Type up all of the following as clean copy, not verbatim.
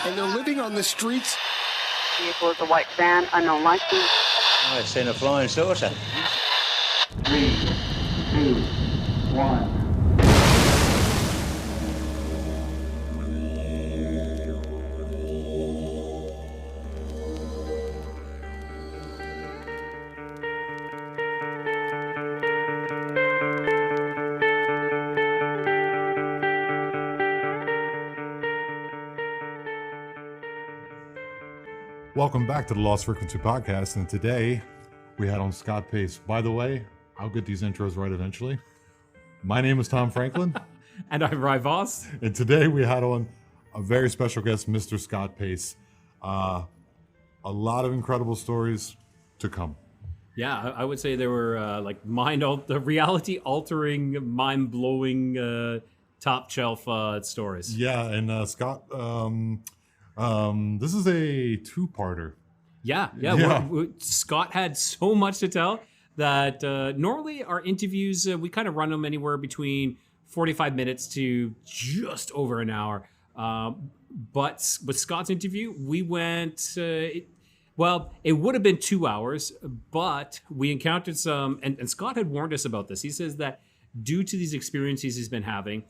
and they're living on the streets. Vehicle is a white van, unknown license. I've seen a flying saucer. 3, 2, 1. Welcome back to the Lost Frequency Podcast, and today we had on Scott Pace. By the way, I'll get these intros right eventually. My name is Tom Franklin. And I'm Rye Voss. And today we had on a very special guest, Mr. Scott Pace. A lot of incredible stories to come. Yeah, I would say there were the reality-altering, mind-blowing, top-shelf stories. Yeah, and Scott... this is a two-parter. Yeah. Scott had so much to tell that normally our interviews, we kind of run them anywhere between 45 minutes to just over an hour. But with Scott's interview, we went, it would have been 2 hours, but we encountered some, and Scott had warned us about this. He says that due to these experiences he's been having,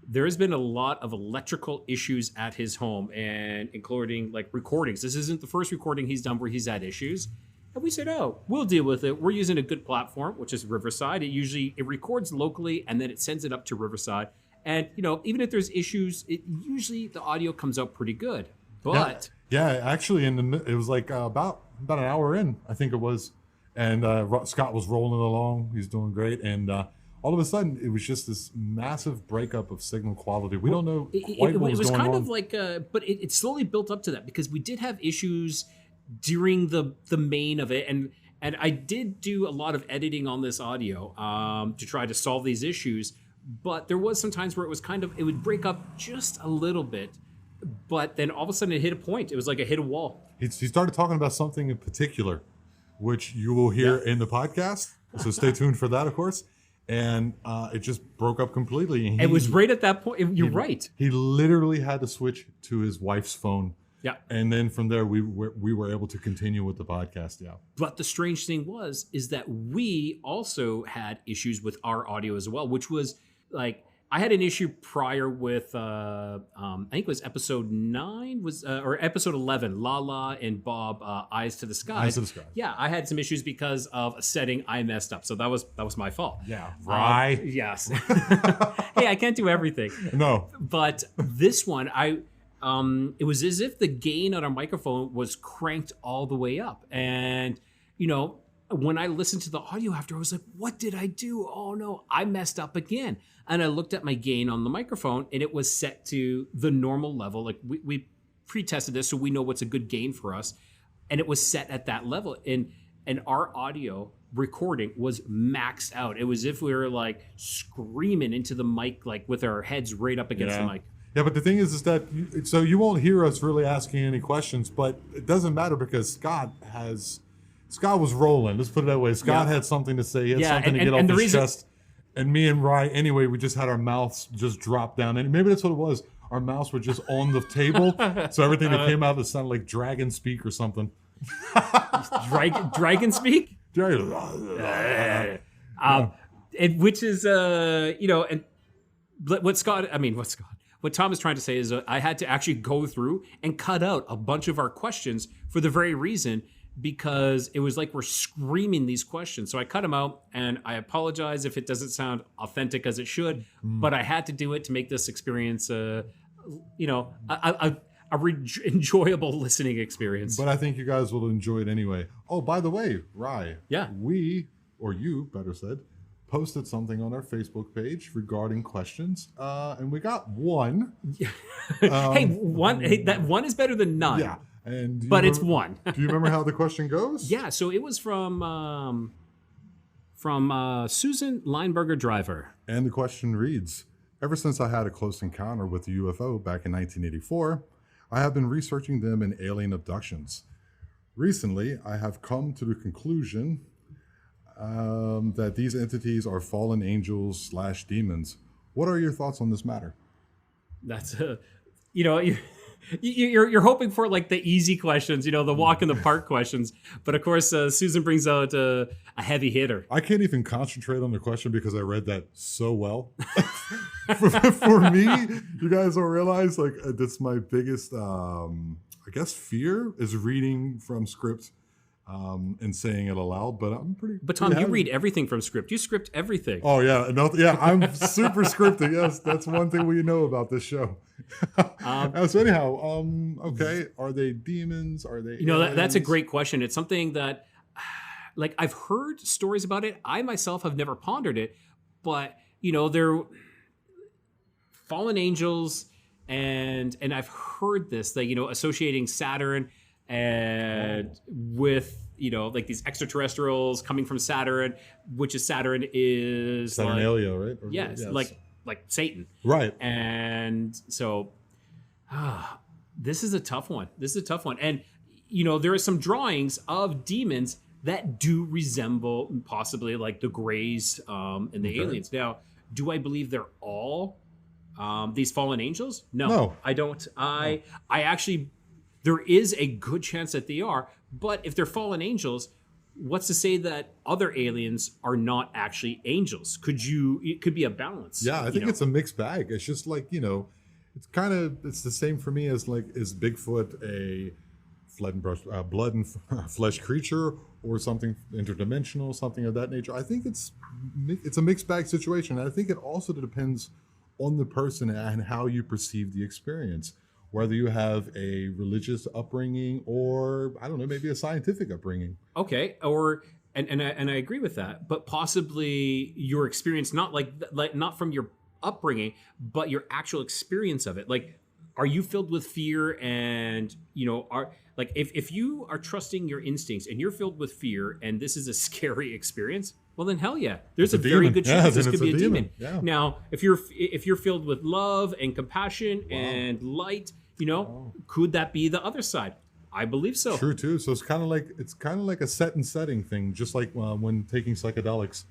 there's been a lot of electrical issues at his home, and including like recordings. This isn't the first recording he's done where he's had issues. And we said, we'll deal with it. We're using a good platform, which is Riverside. It records locally and then it sends it up to Riverside. And, even if there's issues, usually the audio comes out pretty good. But actually, it was like about an hour in, I think it was. And Scott was rolling along. He's doing great. And all of a sudden, it was just this massive breakup of signal quality. We don't know quite what was going on. It was kind of like, but it slowly built up to that because we did have issues during the main of it. And I did do a lot of editing on this audio to try to solve these issues. But there was some times where it would break up just a little bit. But then all of a sudden it hit a point. It was like it hit a wall. He started talking about something in particular, which you will hear in the podcast. So stay tuned for that, of course. And it just broke up completely. And it was right at that point. You're right. He literally had to switch to his wife's phone. Yeah. And then from there, we were able to continue with the podcast. Yeah. But the strange thing is that we also had issues with our audio as well, which was like, I had an issue prior with, I think it was episode 9 or episode 11, Lala and Bob, Eyes to the Sky. Eyes to the Sky. Yeah, I had some issues because of a setting I messed up. So that was my fault. Yeah, right. Yes. Hey, I can't do everything. No. But this one, it was as if the gain on our microphone was cranked all the way up. And, when I listened to the audio after, I was like, what did I do? Oh no, I messed up again. And I looked at my gain on the microphone and it was set to the normal level. Like we pre-tested this so we know what's a good gain for us. And it was set at that level. And our audio recording was maxed out. It was as if we were like screaming into the mic, like with our heads right up against the mic. Yeah, but the thing is that so you won't hear us really asking any questions, but it doesn't matter because Scott was rolling. Let's put it that way. Scott had something to say. He had something to get off his chest. And me and Rye, anyway, we just had our mouths just drop down. And maybe that's what it was. Our mouths were just on the table. So everything that came out, it sounded like dragon speak or something. Dragon speak? Which is, and what Tom is trying to say is I had to actually go through and cut out a bunch of our questions for the very reason because it was like we're screaming these questions. So I cut them out, and I apologize if it doesn't sound authentic as it should, but I had to do it to make this experience, enjoyable listening experience. But I think you guys will enjoy it anyway. Oh, by the way, Rye. Yeah. You better said, posted something on our Facebook page regarding questions, and we got one. That one is better than none. Yeah. It's one. Do you remember how the question goes? Yeah, so it was from Susan Lineberger Driver. And the question reads, ever since I had a close encounter with a UFO back in 1984, I have been researching them in alien abductions. Recently, I have come to the conclusion that these entities are fallen angels / demons. What are your thoughts on this matter? That's You're hoping for like the easy questions, the walk in the park questions. But of course, Susan brings out a heavy hitter. I can't even concentrate on the question because I read that so well. for me, you guys don't realize like that's my biggest, I guess, fear is reading from script and saying it aloud. But I'm pretty. But Tom, you read everything from script. You script everything. Oh yeah, no, yeah, I'm super scripted. Yes, that's one thing we know about this show. So anyhow, okay, are they demons? Are they? That's a great question. It's something that, like, I've heard stories about it. I myself have never pondered it, but they're fallen angels, and I've heard this that associating Saturn and with like these extraterrestrials coming from Saturn, which is Saturnalia, right? Yes, like Satan. Right. And so this is a tough one. And there are some drawings of demons that do resemble possibly like the Greys and the aliens. Now, do I believe they're all these fallen angels? No. I don't. I actually, there is a good chance that they are, but if they're fallen angels, what's to say that other aliens are not actually angels? It could be a balance. Yeah, I think it's a mixed bag. It's just like, it's the same for me as like, is Bigfoot a blood and flesh creature or something interdimensional, something of that nature? I think it's a mixed bag situation. And I think it also depends on the person and how you perceive the experience, whether you have a religious upbringing or, I don't know, maybe a scientific upbringing. Okay, and I agree with that, but possibly your experience, not not from your upbringing, but your actual experience of it. Like, are you filled with fear? And if you are trusting your instincts and you're filled with fear, and this is a scary experience, well then hell yeah, there's a very good chance this could be a demon. Yeah. Now, if you're filled with love and compassion and light, could that be the other side? I believe so. True too. So it's kind of like a set and setting thing, just like when taking psychedelics.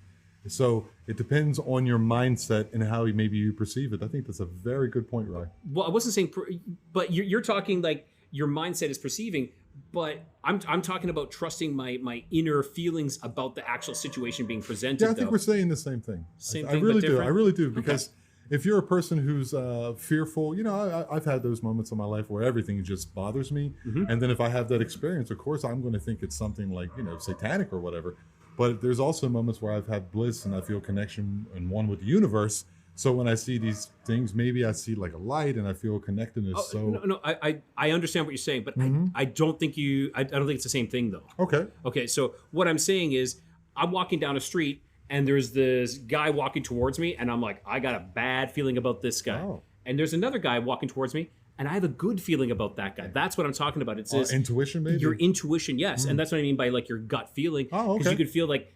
So it depends on your mindset and how maybe you perceive it. I think that's a very good point, Roy. Well, I wasn't saying, but you're talking like your mindset is perceiving, but I'm talking about trusting my inner feelings about the actual situation being presented. Yeah, I think we're saying the same thing. Same I thing, really but do. different? I really do, because if you're a person who's fearful, I've had those moments in my life where everything just bothers me. Mm-hmm. And then if I have that experience, of course, I'm going to think it's something like, satanic or whatever. But there's also moments where I've had bliss and I feel connection and one with the universe. So when I see these things, maybe I see like a light and I feel connectedness. No, I understand what you're saying, but mm-hmm. I don't think it's the same thing though. Okay. So what I'm saying is, I'm walking down a street and there's this guy walking towards me, and I'm like, I got a bad feeling about this guy. Oh. And there's another guy walking towards me, and I have a good feeling about that guy. That's what I'm talking about. It's this intuition, maybe? Your intuition, yes. And that's what I mean by like your gut feeling. Oh, okay. Because you could feel like,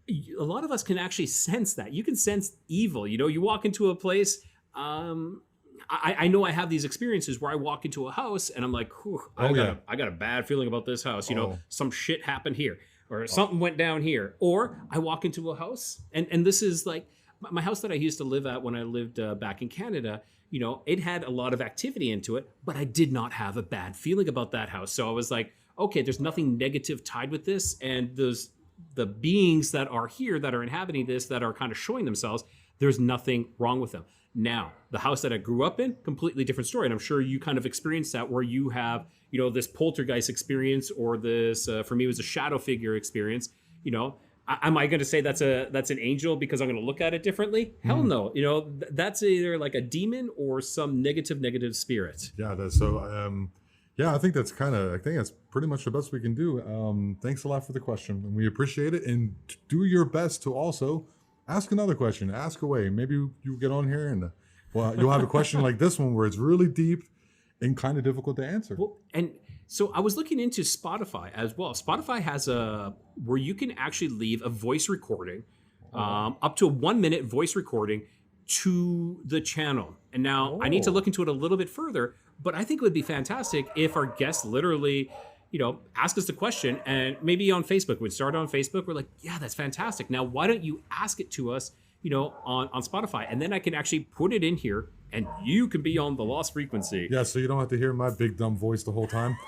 a lot of us can actually sense that. You can sense evil. You walk into a place. I know I have these experiences where I walk into a house and I'm like, I got a bad feeling about this house. Some shit happened here, or something went down here. Or I walk into a house, and this is like my house that I used to live at when I lived back in Canada. It had a lot of activity into it, but I did not have a bad feeling about that house. So I was like, okay, there's nothing negative tied with this, and the beings that are here, that are inhabiting this, that are kind of showing themselves, there's nothing wrong with them. Now, the house that I grew up in, completely different story. And I'm sure you kind of experienced that, where you have, this poltergeist experience, or this, for me, it was a shadow figure experience. Am I going to say that's an angel because I'm going to look at it differently? Hell no. That's either like a demon or some negative spirit. Yeah, that's so. I think that's pretty much the best we can do. Thanks a lot for the question, and we appreciate it. And do your best to also ask another question. Ask away. Maybe you get on here and you'll have a question like this one where it's really deep and kind of difficult to answer. Well, and so I was looking into Spotify as well. Spotify has where you can actually leave a voice recording, up to a 1 minute voice recording to the channel. And now I need to look into it a little bit further, but I think it would be fantastic if our guests literally, ask us the question, and maybe on Facebook, we'd start on Facebook. We're like, yeah, that's fantastic. Now, why don't you ask it to us, on Spotify? And then I can actually put it in here and you can be on the Lost Frequency. Yeah, so you don't have to hear my big dumb voice the whole time.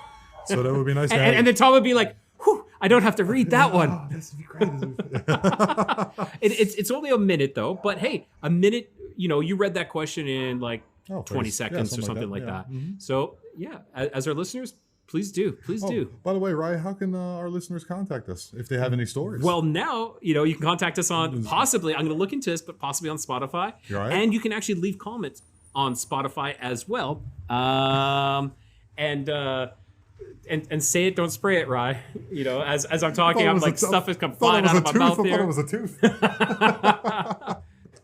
So that would be nice. And then Tom would be like, whew, I don't have to read that one. Oh, this would be great. It's only a minute though, but hey, a minute, you read that question in like 20 seconds or something like that. Mm-hmm. So yeah, as our listeners, please do. By the way, Ryan, how can our listeners contact us if they have any stories? Well, now, you can contact us on possibly, I'm going to look into this, but possibly on Spotify. Right. And you can actually leave comments on Spotify as well. And say it, don't spray it, Rye. As I'm talking, I'm like, stuff is coming flying out of my mouth here. I thought it was a tooth.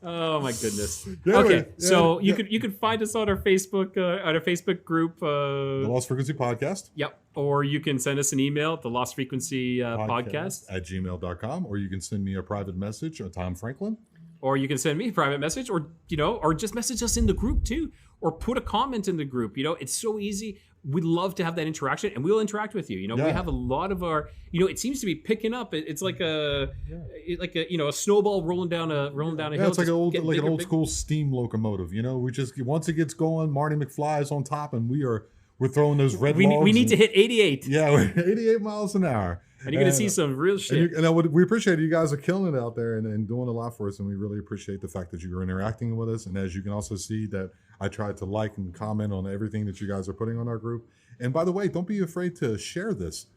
Oh my goodness. Yeah, okay, so you can find us on our Facebook group. The Lost Frequency Podcast. Yep. Or you can send us an email, the Lost Frequency Podcast at gmail.com, or you can send me a private message on Tom Franklin. Or you can send me a private message, or or just message us in the group too, or put a comment in the group. It's so easy. We'd love to have that interaction, and we'll interact with you. We have a lot of our. It seems to be picking up. It's like a snowball rolling down a hill. Yeah, it's like an old bigger. school steam locomotive. We just once it gets going, Marty McFly is on top, and we're throwing those red. We need to hit 88. Yeah, we're 88 miles an hour. And you're going to see some real shit. We appreciate it. You guys are killing it out there and doing a lot for us. And we really appreciate the fact that you're interacting with us. And as you can also see that I tried to like and comment on everything that you guys are putting on our group. And by the way, don't be afraid to share this.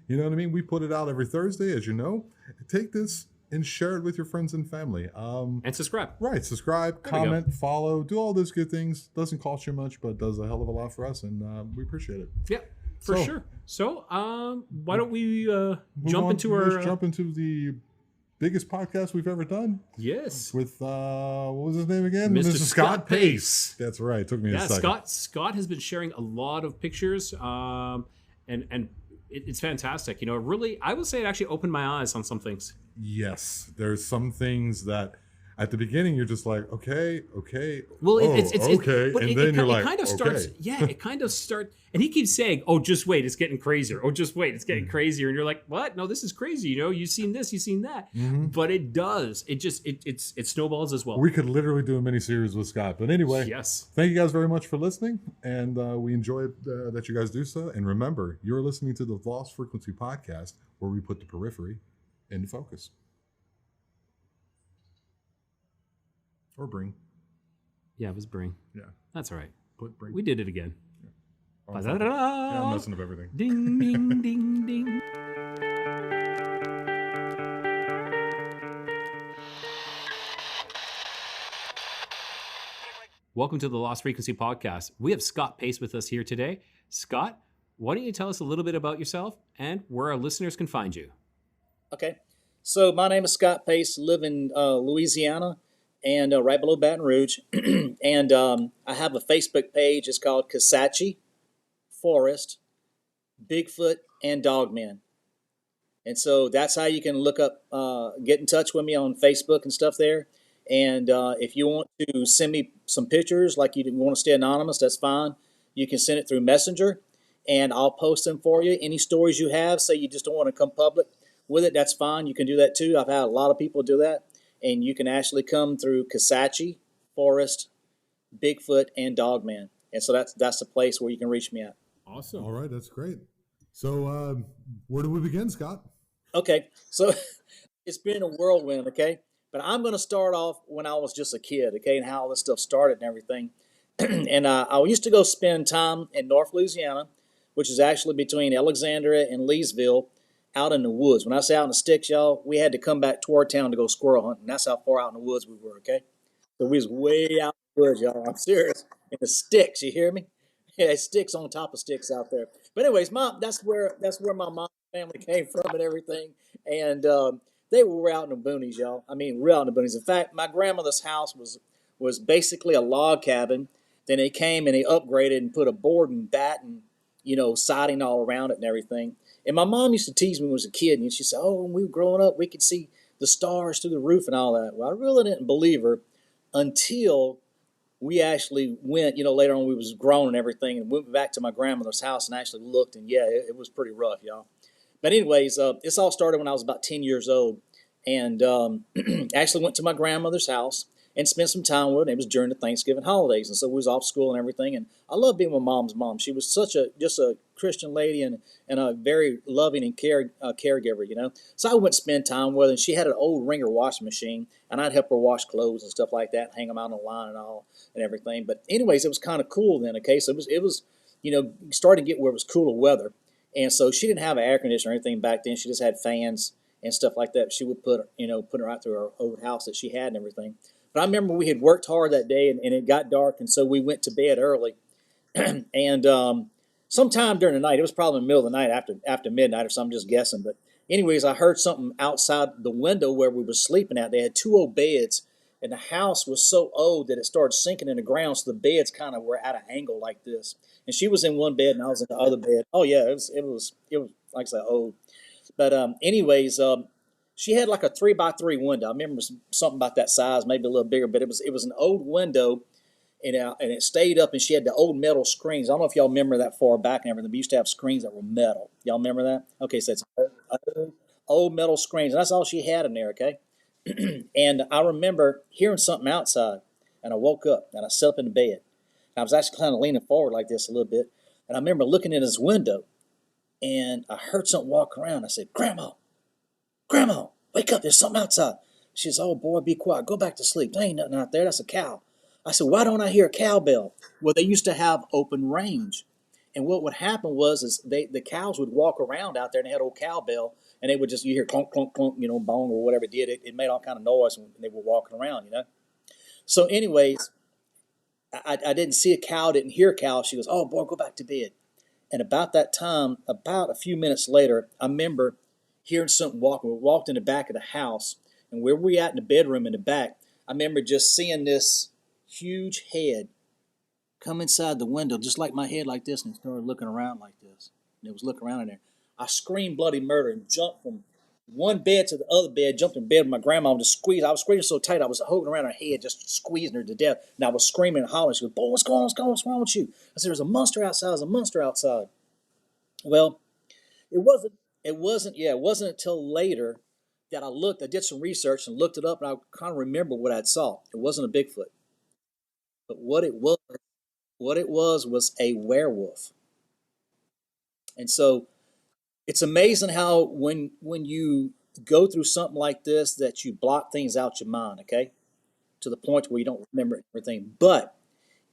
You know what I mean? We put it out every Thursday, as you know. Take this and share it with your friends and family. And subscribe. Right. Subscribe, comment, follow, do all those good things. Doesn't cost you much, but does a hell of a lot for us. And we appreciate it. Yeah. For sure. So, why don't we jump into the biggest podcast we've ever done? Yes. With what was his name again? Mr. Scott Pace. That's right. It took me a second. Scott has been sharing a lot of pictures, and it's fantastic. Really, I would say it actually opened my eyes on some things. Yes, there's some things that. At the beginning, you're just like, okay. Well, okay, but and then you're like, it kind of starts. Okay. Yeah, it kind of starts, and he keeps saying, "Oh, just wait, it's getting crazier. Oh, just wait, it's getting crazier." And you're like, "What? No, this is crazy. You've seen this, you've seen that." Mm-hmm. But it does. It snowballs as well. We could literally do a mini series with Scott. But anyway, yes. Thank you guys very much for listening, and we enjoy that you guys do so. And remember, you're listening to the Lost Frequency Podcast, where we put the periphery into focus. Or bring. Yeah, it was bring. Yeah. That's all right. Bring. We did it again. Yeah. Yeah, I'm messing up everything. Ding, ding, ding, ding. Welcome to the Lost Frequency Podcast. We have Scott Pace with us here today. Scott, why don't you tell us a little bit about yourself and where our listeners can find you? Okay. So my name is Scott Pace, live in Louisiana. And right below Baton Rouge. And I have a Facebook page. It's called Kisatchie Forest, Bigfoot, and Dogman. And so that's how you can look up, get in touch with me on Facebook and stuff there. And if you want to send me some pictures, like you want to stay anonymous, that's fine. You can send it through Messenger, and I'll post them for you. Any stories you have, say you just don't want to come public with it, that's fine. You can do that too. I've had a lot of people do that. And you can actually come through Kisatchie, Forest, Bigfoot, and Dogman. And so that's the place where you can reach me at. Awesome. All right, that's great. So where do we begin, Scott? Okay, so it's been a whirlwind, okay? But I'm going to start off when I was just a kid, okay, and how all this stuff started and everything. And I used to go spend time in North Louisiana, which is actually between Alexandria and Leesville, out in the woods. When I say out in the sticks, y'all, we had to come back toward town to go squirrel hunting. That's how far out in the woods we were, okay? So we was way out in the woods, y'all. I'm serious. In the sticks, you hear me? Yeah, sticks on top of sticks out there. But anyways, that's where my mom family came from and everything. And they were out in the boonies, y'all. I mean, real out in the boonies. In fact, my grandmother's house was basically a log cabin. Then they came and they upgraded and put a board and bat and, siding all around it and everything. And my mom used to tease me when I was a kid, and she said, "Oh, when we were growing up, we could see the stars through the roof and all that." Well, I really didn't believe her until we actually went, later on we was grown and everything, and went back to my grandmother's house and actually looked, and yeah, it was pretty rough, y'all. But anyways, this all started when I was about 10 years old, and actually went to my grandmother's house. and spent some time with her. It was during the Thanksgiving holidays, and so we was off school and everything. And I love being with Mom's mom. She was such just a Christian lady and a very loving and caregiver, you know. So I went spend time with her, and she had an old Ringer washing machine, and I'd help her wash clothes and stuff like that, hang them out on the line and all and everything. But anyways, it was kind of cool then. Okay, so it was you know, starting to get where it was cooler weather, and so she didn't have an air conditioner or anything back then. She just had fans and stuff like that. She would put her out through her old house that she had and everything. But I remember we had worked hard that day, and it got dark, and so we went to bed early. And sometime during the night, it was probably in the middle of the night after midnight or something, just guessing. But anyways, I heard something outside the window where we were sleeping at. They had two old beds, and the house was so old that it started sinking in the ground, so the beds kind of were at an angle like this. And she was in one bed, and I was in the other bed. Oh yeah, it was like I said, old. But anyways, she had like a 3x3 window. I remember something about that size, maybe a little bigger, but it was an old window, and it stayed up. And she had the old metal screens. I don't know if y'all remember that far back and everything. We used to have screens that were metal. Y'all remember that? Okay, so it's old metal screens, and that's all she had in there. Okay, and I remember hearing something outside, and I woke up and I sat up in the bed. And I was actually kind of leaning forward like this a little bit, and I remember looking in his window, and I heard something walk around. I said, Grandma, wake up, there's something outside. She says, oh boy, be quiet, go back to sleep. There ain't nothing out there, that's a cow. I said, why don't I hear a cowbell? Well, they used to have open range. And what would happen was the cows would walk around out there, and they had old cowbell, and they would just, you hear clunk, clunk, clunk, you know, bone or whatever it did. It made all kind of noise when they were walking around, you know. So anyways, I didn't see a cow, didn't hear a cow. She goes, oh boy, go back to bed. And about that time, about a few minutes later, I remember hearing something walking. We walked in the back of the house, and where we at in the bedroom in the back, I remember just seeing this huge head come inside the window, just like my head like this, and it started looking around like this. And it was looking around in there. I screamed bloody murder and jumped from one bed to the other bed, jumped in bed with my grandma and just squeezed. I was squeezing so tight, I was holding around her head, just squeezing her to death. And I was screaming and hollering. She goes, boy, what's going on? What's wrong with you? I said, there's a monster outside. There's a monster outside. Well, it wasn't until later that I did some research and looked it up, and I kind of remember what I saw. It wasn't a Bigfoot. But what it was a werewolf. And so it's amazing how when you go through something like this that you block things out your mind, okay? To the point where you don't remember everything. But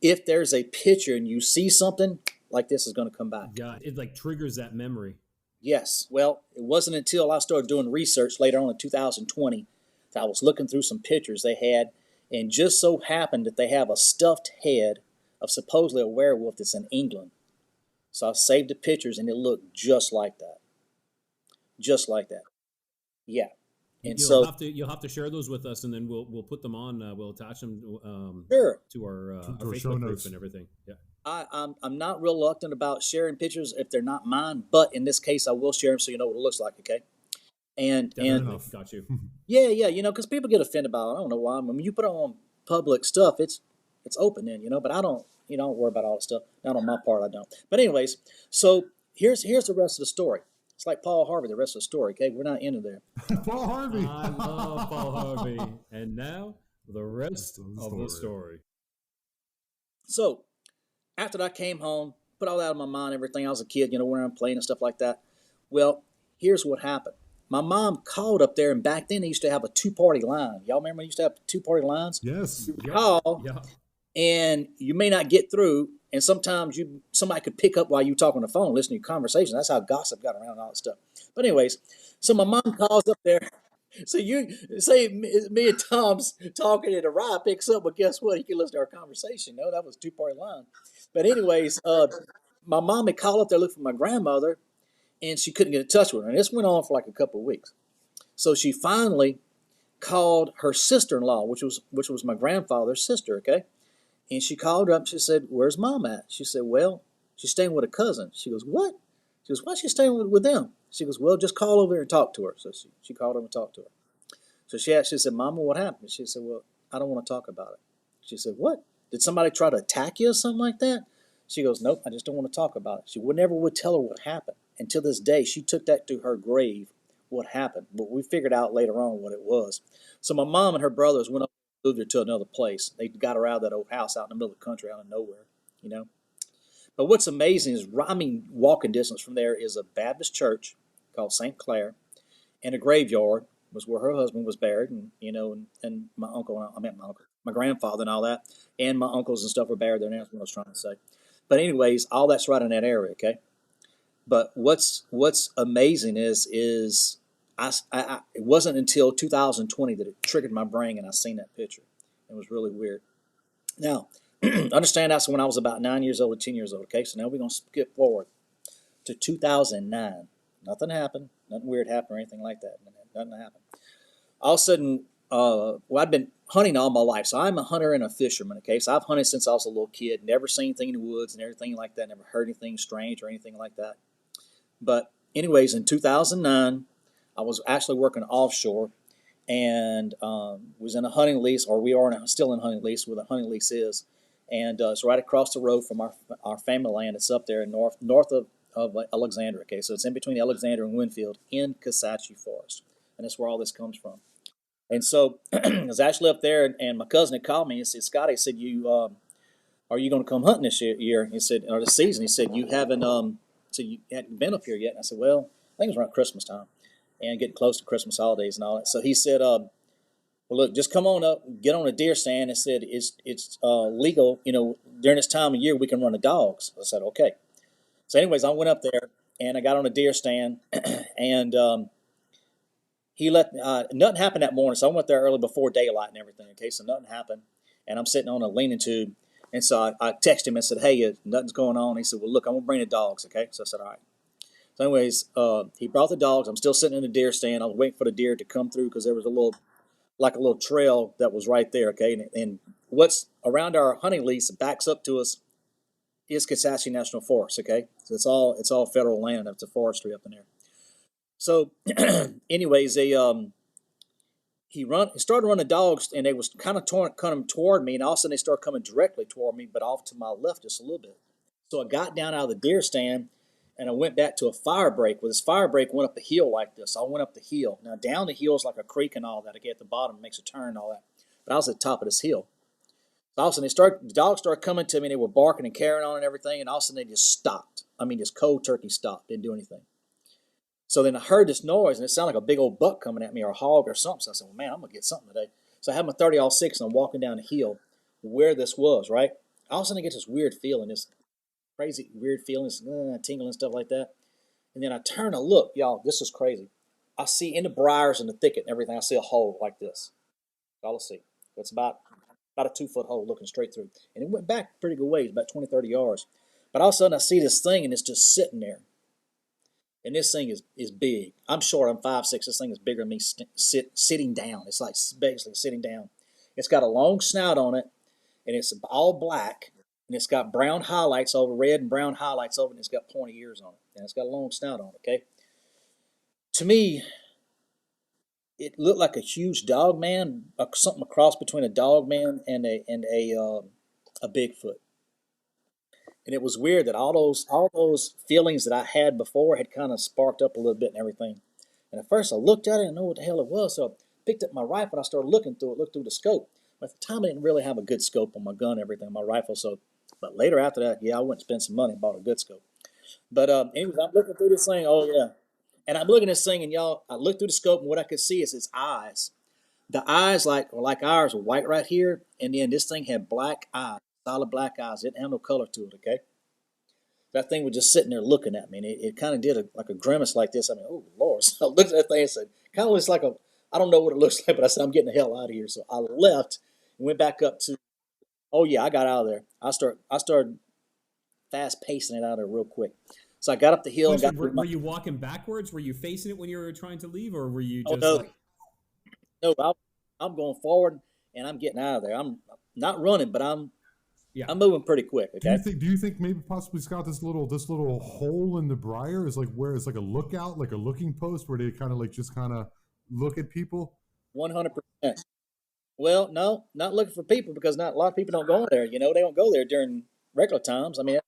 if there's a picture and you see something, like this is going to come back. Yeah, it like triggers that memory. Yes. Well, it wasn't until I started doing research later on in 2020 that I was looking through some pictures they had, and just so happened that they have a stuffed head of supposedly a werewolf that's in England. So I saved the pictures, and it looked just like that. Just like that. Yeah. And you'll have to share those with us, and then we'll put them on. We'll attach them sure. to our Facebook group and everything. Yeah. I'm not reluctant about sharing pictures if they're not mine, but in this case, I will share them so you know what it looks like. Okay. And got you. Yeah, you know, because people get offended about it. I don't know why. I mean, you put it on public stuff, it's open then, you know. But I don't worry about all the stuff. Not on my part, I don't. But anyways, so here's the rest of the story. It's like Paul Harvey, the rest of the story. Okay, we're not into there. Paul Harvey. I love Paul Harvey. And now the rest of the story. So after I came home, put all that out of my mind, everything. I was a kid, you know, when I'm playing and stuff like that. Well, here's what happened. My mom called up there, and back then they used to have a two-party line. Y'all remember they used to have two-party lines? Yes. You call, and you may not get through, and sometimes somebody could pick up while you talk on the phone, listen to your conversation. That's how gossip got around and all that stuff. But anyways, so my mom calls up there. So you say me and Tom's talking, and the ride picks up, but guess what? You can listen to our conversation. No, that was two-party line. But anyways, my mom had called up there looking for my grandmother, and she couldn't get in touch with her. And this went on for like a couple of weeks. So she finally called her sister-in-law, which was my grandfather's sister, okay? And she called her up and she said, where's Mom at? She said, well, she's staying with a cousin. She goes, what? She goes, why is she staying with them? She goes, well, just call over here and talk to her. So she called her and talked to her. So she said, Mama, what happened? She said, well, I don't want to talk about it. She said, what? Did somebody try to attack you or something like that? She goes, nope, I just don't want to talk about it. She never would tell her what happened. And to this day, she took that to her grave, what happened. But we figured out later on what it was. So my mom and her brothers went up moved her to another place. They got her out of that old house out in the middle of the country, out of nowhere, you know. But what's amazing is, I mean, walking distance from there is a Baptist church called St. Clair, and a graveyard was where her husband was buried, and you know, and my uncle, I meant my uncle, my grandfather, and all that, and my uncles and stuff were buried there. And that's what I was trying to say. But anyways, all that's right in that area, okay. But what's amazing is it wasn't until 2020 that it triggered my brain and I seen that picture. It was really weird. Now, understand that's when I was about 9 years old or 10 years old. Okay, so now we're gonna skip forward to 2009. Nothing happened. Nothing weird happened or anything like that. Nothing happened. All of a sudden, well, I've been hunting all my life, so I'm a hunter and a fisherman. Okay, so I've hunted since I was a little kid. Never seen anything in the woods and everything like that. Never heard anything strange or anything like that. But anyways, in 2009, I was actually working offshore and was in a hunting lease, or we are still in a hunting lease, where the hunting lease is. And it's right across the road from our family land. It's up there north of Alexandria. Okay, so it's in between Alexandria and Winfield in Kisatchie Forest. And that's where all this comes from. And so I was actually up there, and my cousin had called me and said, Scotty, he said, are you going to come hunting this year? He said, or this season. He said, you hadn't been up here yet. And I said, well, I think it was around Christmas time and getting close to Christmas holidays and all that. So he said, well, look, just come on up, get on a deer stand. And said, it's legal, you know, during this time of year, we can run the dogs. I said, okay. So anyways, I went up there and I got on a deer stand and he let, nothing happened that morning. So I went there early before daylight and everything. Okay, so nothing happened. And I'm sitting on a leaning tube. And so I texted him and said, hey, nothing's going on. He said, well, look, I'm going to bring the dogs, okay? So I said, all right. So anyways, he brought the dogs. I'm still sitting in the deer stand. I was waiting for the deer to come through because there was a little trail that was right there, okay? And what's around our hunting lease backs up to us is Kisatchie National Forest, okay? So it's all federal land. It's a forestry up in there. So anyways, he started running dogs, and they was kind of coming toward me, and all of a sudden they started coming directly toward me, but off to my left just a little bit. So I got down out of the deer stand, and I went back to a fire break. Well, this fire break went up a hill like this. I went up the hill. Now, down the hill is like a creek and all that. Again, at the bottom, it makes a turn and all that. But I was at the top of this hill. So all of a sudden, the dogs started coming to me, and they were barking and carrying on and everything, and all of a sudden they just stopped. I mean, just cold turkey stopped. Didn't do anything. So then I heard this noise, and it sounded like a big old buck coming at me, or a hog or something. So I said, well, man, I'm going to get something today. So I had my 30-06, and I'm walking down the hill where this was, right? All of a sudden I get this weird feeling, this crazy weird feeling, this tingling and stuff like that. And then I turn and look, y'all, this is crazy. I see in the briars and the thicket and everything, I see a hole like this. All I see. It's about a 2-foot hole looking straight through. And it went back pretty good ways, about 20, 30 yards. But all of a sudden I see this thing, and it's just sitting there. And this thing is big. I'm short. I'm 5'6". This thing is bigger than me sitting down. It's like basically sitting down. It's got a long snout on it, and it's all black, and it's got brown highlights over, red and brown highlights over it, and it's got pointy ears on it, and it's got a long snout on it, okay? To me, it looked like a huge Dogman, something a cross between a Dogman and a Bigfoot. And it was weird that all those feelings that I had before had kind of sparked up a little bit and everything. And at first I looked at it and didn't know what the hell it was. So I picked up my rifle and I started looking through it, looked through the scope. But at the time I didn't really have a good scope on my gun and everything, my rifle. But later after that, yeah, I went and spent some money and bought a good scope. But anyways, I'm looking through this thing. Oh yeah. And I'm looking at this thing, and y'all, I looked through the scope, and what I could see is its eyes. The eyes, like ours, were white right here, and then this thing had black eyes. Solid black eyes. It didn't have no color to it, okay? That thing was just sitting there looking at me, and it kind of did a grimace like this. I mean, oh, Lord. So I looked at that thing and said, kind of looks like I don't know what it looks like, but I said, I'm getting the hell out of here. So I left and went back up to, oh, yeah, I got out of there. I started fast-pacing it out of there real quick. So I got up the hill. And were you walking backwards? Were you facing it when you were trying to leave, or were you just No, I'm going forward, and I'm getting out of there. I'm not running, but I'm moving pretty quick. Okay. Do you think maybe possibly, Scott, this little hole in the briar is like where it's like a lookout, like a looking post where they kind of look at people? 100%. Well, no, not looking for people, because not a lot of people don't go there. You know, they don't go there during regular times. I mean,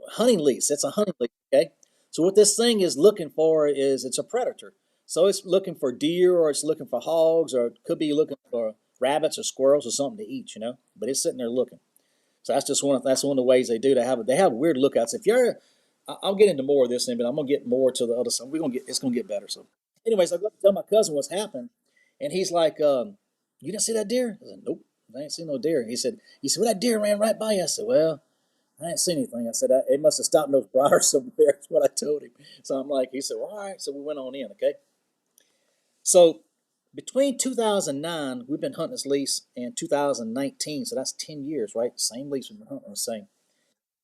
hunting lease. It's a hunting lease. Okay. So what this thing is looking for is it's a predator. So it's looking for deer, or it's looking for hogs, or it could be looking for rabbits or squirrels or something to eat, but it's sitting there looking. So that's one of the ways they do. They have weird lookouts. If you're, I'll get into more of this thing, but I'm gonna get more to the other side. It's gonna get better. So, anyways, I go to tell my cousin what's happened, and he's like, "You didn't see that deer?" I said, "Nope, I ain't seen no deer." He said, "Well, that deer ran right by you." I said, "Well, I didn't see anything." I said, "It must have stopped in those briars somewhere." That's what I told him. So I'm like, he said, "Well, all right." So we went on in. Okay. So between 2009, we've been hunting this lease, and 2019, so that's 10 years, right? Same lease we've been hunting the same.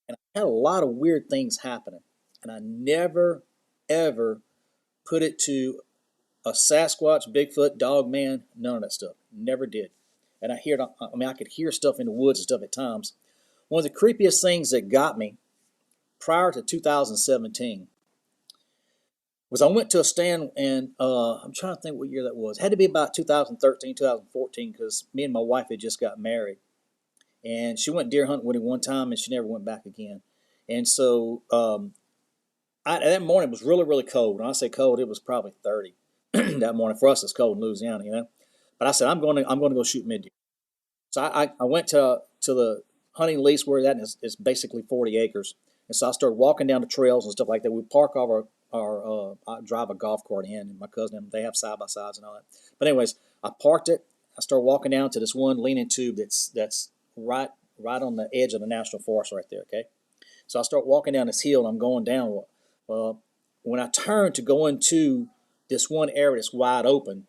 And I had a lot of weird things happening. And I never, ever put it to a Sasquatch, Bigfoot, Dogman, none of that stuff. Never did. And I could hear stuff in the woods and stuff at times. One of the creepiest things that got me prior to 2017 was I went to a stand, and I'm trying to think what year that was. It had to be about 2013, 2014, because me and my wife had just got married. And she went deer hunting with him one time, and she never went back again. And so that morning it was really, really cold. When I say cold, it was probably 30 that morning. For us, it's cold in Louisiana, But I said, I'm going to go shoot mid deer. So I went to the hunting lease where that is. It's basically 40 acres. And so I started walking down the trails and stuff like that. We park our I drive a golf cart in, and my cousin, they have side-by-sides and all that. But anyways, I parked it. I started walking down to this one leaning tube that's right on the edge of the national forest right there, okay? So I start walking down this hill, and I'm going down. When I turn to go into this one area that's wide open,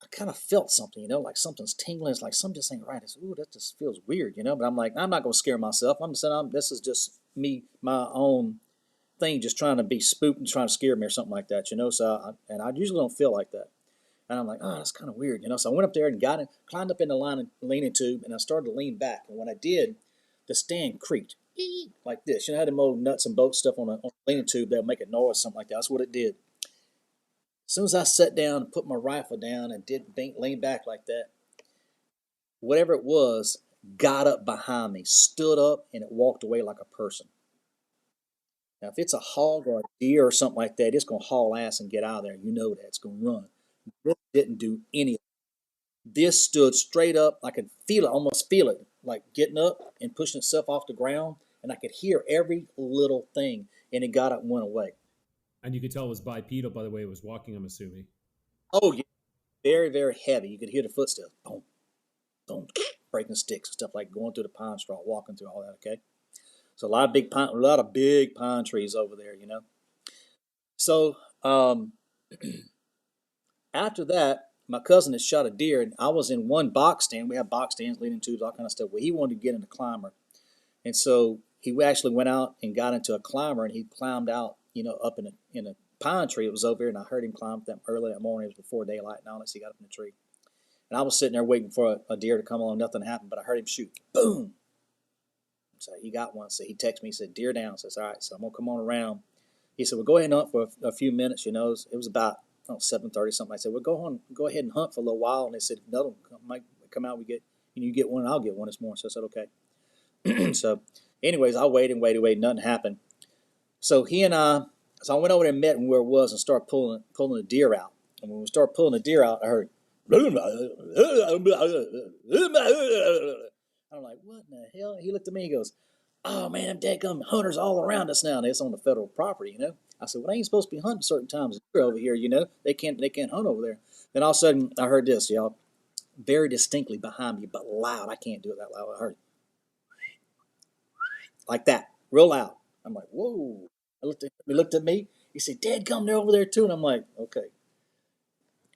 I kind of felt something, like something's tingling. It's like something just ain't right. Ooh, that just feels weird, But I'm like, I'm not going to scare myself. I'm saying this is just me, my own thing, just trying to be spooked and trying to scare me or something like that, So, I usually don't feel like that. And I'm like, oh, that's kind of weird, So I went up there and climbed up in the leaning tube, and I started to lean back. And when I did, the stand creaked like this. Had them old nuts and bolts stuff on the leaning tube that'll make a noise, something like that. That's what it did. As soon as I sat down and put my rifle down and did lean back like that, whatever it was got up behind me, stood up, and it walked away like a person. Now, if it's a hog or a deer or something like that, it's going to haul ass and get out of there. You know that. It's going to run. This didn't do anything. This stood straight up. I could feel it, almost feel it, like getting up and pushing itself off the ground. And I could hear every little thing. And it got up and went away. And you could tell it was bipedal by the way it was walking, I'm assuming. Oh, yeah. Very, very heavy. You could hear the footsteps. Boom, boom, breaking sticks and stuff, like going through the pine straw, walking through all that, okay? So a lot of big pine trees over there, So after that, my cousin had shot a deer, and I was in one box stand. We have box stands, leading tubes, all kind of stuff. Well, he wanted to get in a climber, and so he actually went out and got into a climber, and he climbed out, up in a pine tree. It was over there, and I heard him climb them early that morning. It was before daylight and all that. So he got up in the tree, and I was sitting there waiting for a deer to come along. Nothing happened, but I heard him shoot. Boom. So he got one. So he texted me. He said, "Deer down." I says, "All right." So I'm gonna come on around. He said, "Well, go ahead and hunt for a few minutes." It was about 7:30 something. I said, "Well, go ahead and hunt for a little while." And they said, "No, might come out. You get one, and I'll get one this morning." So I said, "Okay." So, anyways, I waited. Nothing happened. So I went over there and met him where it was and started pulling the deer out. And when we started pulling the deer out, I heard. I'm like, what in the hell? He looked at me. He goes, "Oh man, them dadgum hunters all around us now. And it's on the federal property, I said, "Well, they ain't supposed to be hunting certain times of year over here, They can't hunt over there." Then all of a sudden, I heard this, y'all, very distinctly behind me, but loud. I can't do it that loud. I heard it like that, real loud. I'm like, whoa. He looked at me. He said, "Dadgum, they're over there too." And I'm like, okay.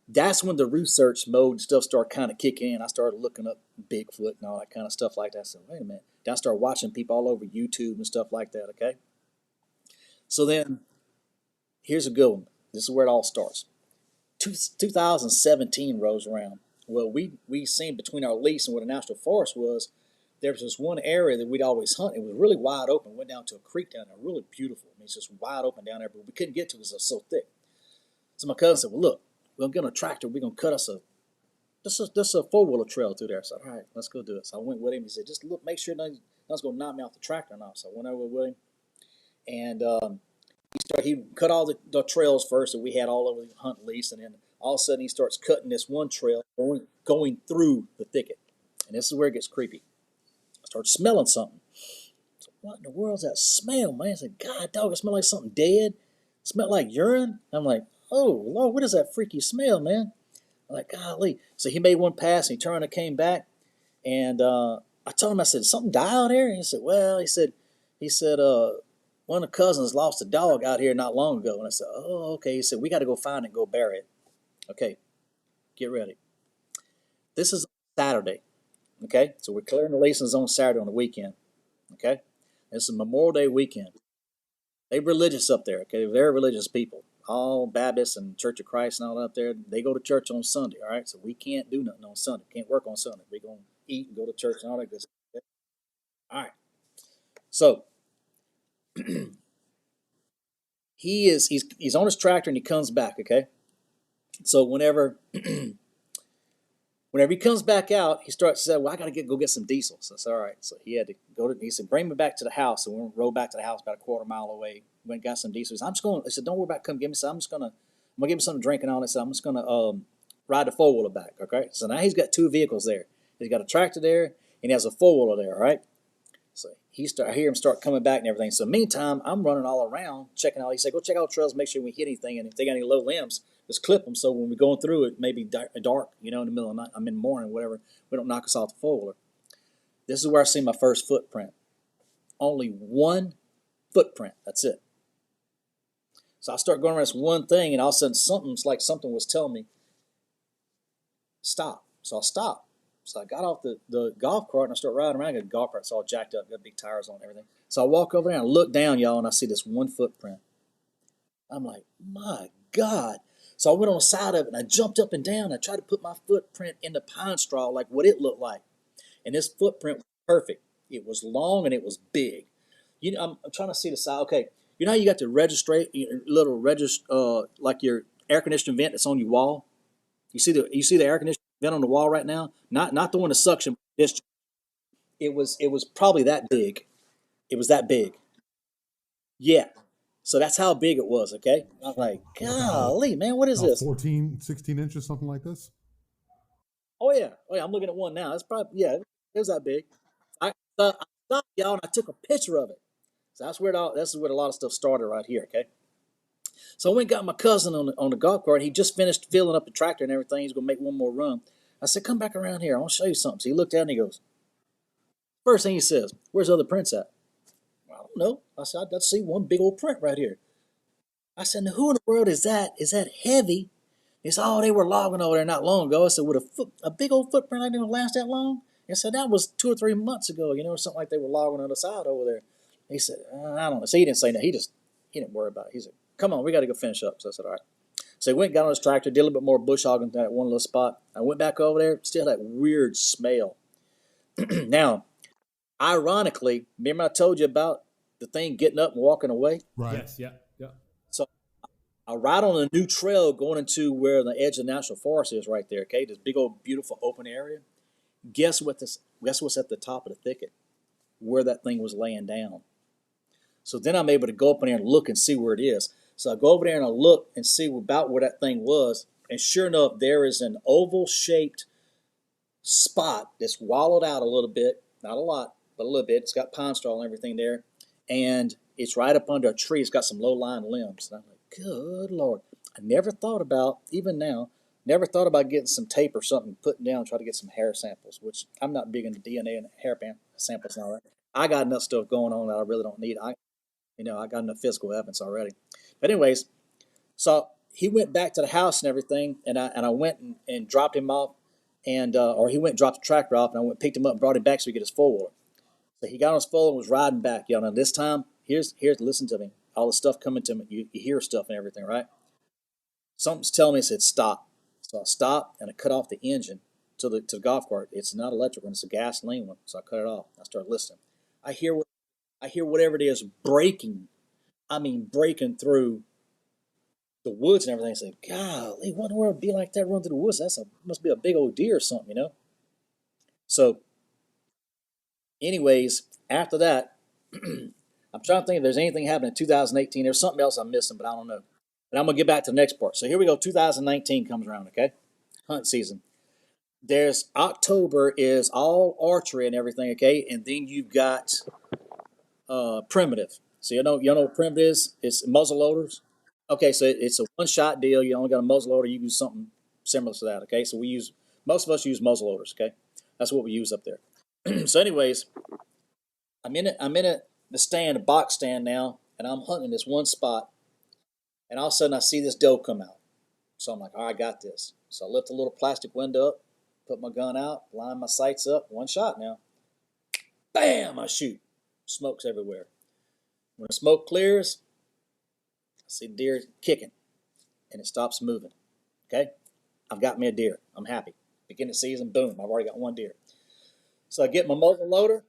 That's when the research mode and stuff started kind of kicking in. I started looking up Bigfoot and all that kind of stuff like that. I said, wait a minute. Then I started watching people all over YouTube and stuff like that, okay? So then, here's a good one. This is where it all starts. 2017 rolls around. Well, we seen between our lease and where the national forest was, there was this one area that we'd always hunt. It was really wide open. Went down to a creek down there, really beautiful. I mean, it's just wide open down there, but we couldn't get to it because it was so thick. So my cousin said, "Well, look, we're going to get on a tractor. We're going to cut us a four-wheeler trail through there." So, all right, let's go do it. So I went with him. He said, "Just look, make sure nothing's going to knock me off the tractor or not." So I went over with him, and he cut all the trails first that we had all over the hunt lease, and then All of a sudden, he starts cutting this one trail, going through the thicket. And this is where it gets creepy. I start smelling something. So what in the world's that smell, man? I said, God, dog, it smells like something dead. It smelled like urine. I'm like, oh, Lord, what is that freaky smell, man? I'm like, golly. So he made one pass, and he turned and came back. And I told him, I said, something die out here? And he said, well, he said, one of the cousins lost a dog out here not long ago. And I said, oh, okay. He said, we got to go find it and go bury it. Okay, get ready. This is Saturday, okay? So we're clearing the leases on Saturday on the weekend, okay? This is Memorial Day weekend. They're religious up there, okay? They're very religious people. All Baptists and Church of Christ and all up there, they go to church on Sunday, all right? So we can't do nothing on Sunday. Can't work on Sunday. We're going to eat and go to church and all that good stuff. Okay? All right. So he's on his tractor and he comes back, okay? So whenever he comes back out, he starts to say, well, I got to go get some diesel. So I said, all right. So he had to he said, bring me back to the house. So we rode back to the house about a quarter mile away. Went and got some diesel. I said, don't worry about come get me. So I'm going to give him something to drink and all that. So I'm just going to ride the four-wheeler back, okay? So now he's got two vehicles there. He's got a tractor there, and he has a four-wheeler there, all right? So I hear him start coming back and everything. So meantime, I'm running all around, checking out. He said, go check out the trails, make sure we hit anything. And if they got any low limbs, just clip them. So when we're going through it, maybe dark, in the middle of the night, I'm in the morning, whatever, we don't knock us off the four-wheeler. This is where I see my first footprint. Only one footprint. That's it. So I start going around this one thing, and all of a sudden something was telling me, stop. So I stopped. So I got off the golf cart and I start riding around. The golf cart's all jacked up, got big tires on and everything. So I walk over there and I look down, y'all, and I see this one footprint. I'm like, my God. So I went on the side of it and I jumped up and down. I tried to put my footprint in the pine straw like what it looked like. And this footprint was perfect. It was long and it was big. I'm trying to see the side. Okay, you know how you got the like your air conditioning vent that's on your wall? You see the air conditioning vent on the wall right now? Not the one that suction. It was probably that big. It was that big. Yeah. So that's how big it was, okay? I was like, golly, man, what is this? 14, 16 inches, something like this? Oh, yeah. I'm looking at one now. It's probably, it was that big. I stopped, y'all, and I took a picture of it. So that's where a lot of stuff started right here, okay? So I went and got my cousin on the golf cart. He just finished filling up the tractor and everything. He's going to make one more run. I said, come back around here. I want to show you something. So he looked at it and he goes, first thing he says, where's the other prints at? I don't know. I said, I'd see one big old print right here. I said, now who in the world is that? Is that heavy? He said, oh, they were logging over there not long ago. I said, would a big old footprint like that last that long? I said, that was 2 or 3 months ago, something like they were logging on the side over there. He said, I don't know. So he didn't say no. He didn't worry about it. He said, come on, we got to go finish up. So I said, all right. So he went and got on his tractor, did a little bit more bush hogging at one little spot. I went back over there, still that weird smell. Now, ironically, remember I told you about the thing getting up and walking away? Right. Yes, yeah. So I ride on a new trail going into where the edge of the national forest is right there, okay? This big old beautiful open area. Guess what's at the top of the thicket? Where that thing was laying down. So then I'm able to go up in there and look and see where it is. So I go over there and I look and see about where that thing was. And sure enough, there is an oval-shaped spot that's wallowed out a little bit. Not a lot, but a little bit. It's got pine straw and everything there. And it's right up under a tree. It's got some low-lying limbs. And I'm like, good Lord. I never thought about, even now, getting some tape or something, putting down, try to get some hair samples, which I'm not big into DNA and hair samples and all that. I got enough stuff going on that I really don't need. I got enough physical evidence already. But anyways, so he went back to the house and everything, and I went and dropped him off, or he went and dropped the tractor off, and I went and picked him up and brought him back so he could get his four-wheeler. So he got on his four-wheeler and was riding back. Now this time, here's listen to me. All the stuff coming to me. You hear stuff and everything, right? Something's telling me it said stop. So I stopped and I cut off the engine to the golf cart. It's not electric one, it's a gasoline one. So I cut it off. I started listening. I hear whatever it is breaking. I mean, breaking through the woods and everything. I say, golly, what in the world would be like that run through the woods? Must be a big old deer or something, So, anyways, after that, I'm trying to think if there's anything happened in 2018. There's something else I'm missing, but I don't know. But I'm going to get back to the next part. So here we go. 2019 comes around, okay? Hunt season. There's October is all archery and everything, okay? And then you've got primitive. So you know what primitive is? It's muzzle loaders. Okay, so it's a one-shot deal. You only got a muzzle loader. You use something similar to that, okay? So most of us use muzzle loaders, okay? That's what we use up there. So anyways, I'm in the stand, a box stand now, and I'm hunting this one spot, and all of a sudden I see this doe come out. So I'm like, all right, I got this. So I lift a little plastic window up, put my gun out, line my sights up, one shot now. Bam! I shoot. Smoke's everywhere. When the smoke clears, I see the deer kicking, and it stops moving. Okay? I've got me a deer. I'm happy. Beginning of season, boom, I've already got one deer. So I get my muzzle loader.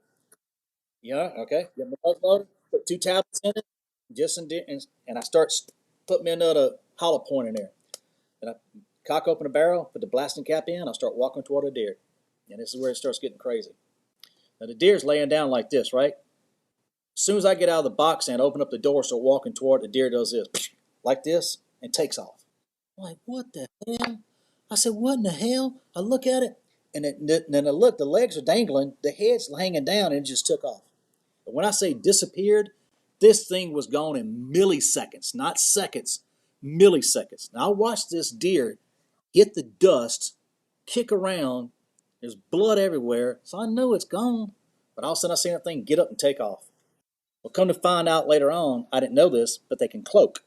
Yeah, okay. Get my muzzle loader, put 2 tablets in it, and I start putting me another hollow point in there. And I cock open the barrel, put the blasting cap in, I start walking toward the deer. And this is where it starts getting crazy. Now the deer's laying down like this, right? As soon as I get out of the box and open up the door, start walking toward the deer, does this, like this, and takes off. I'm like, what the hell? I said, what in the hell? I look at it, and then I look, the legs are dangling, the head's hanging down, and it just took off. But when I say disappeared, this thing was gone in milliseconds, not seconds, milliseconds. Now I watched this deer hit the dust, kick around, there's blood everywhere, so I know it's gone. But all of a sudden I see that thing get up and take off. Well, come to find out later on, I didn't know this, but they can cloak.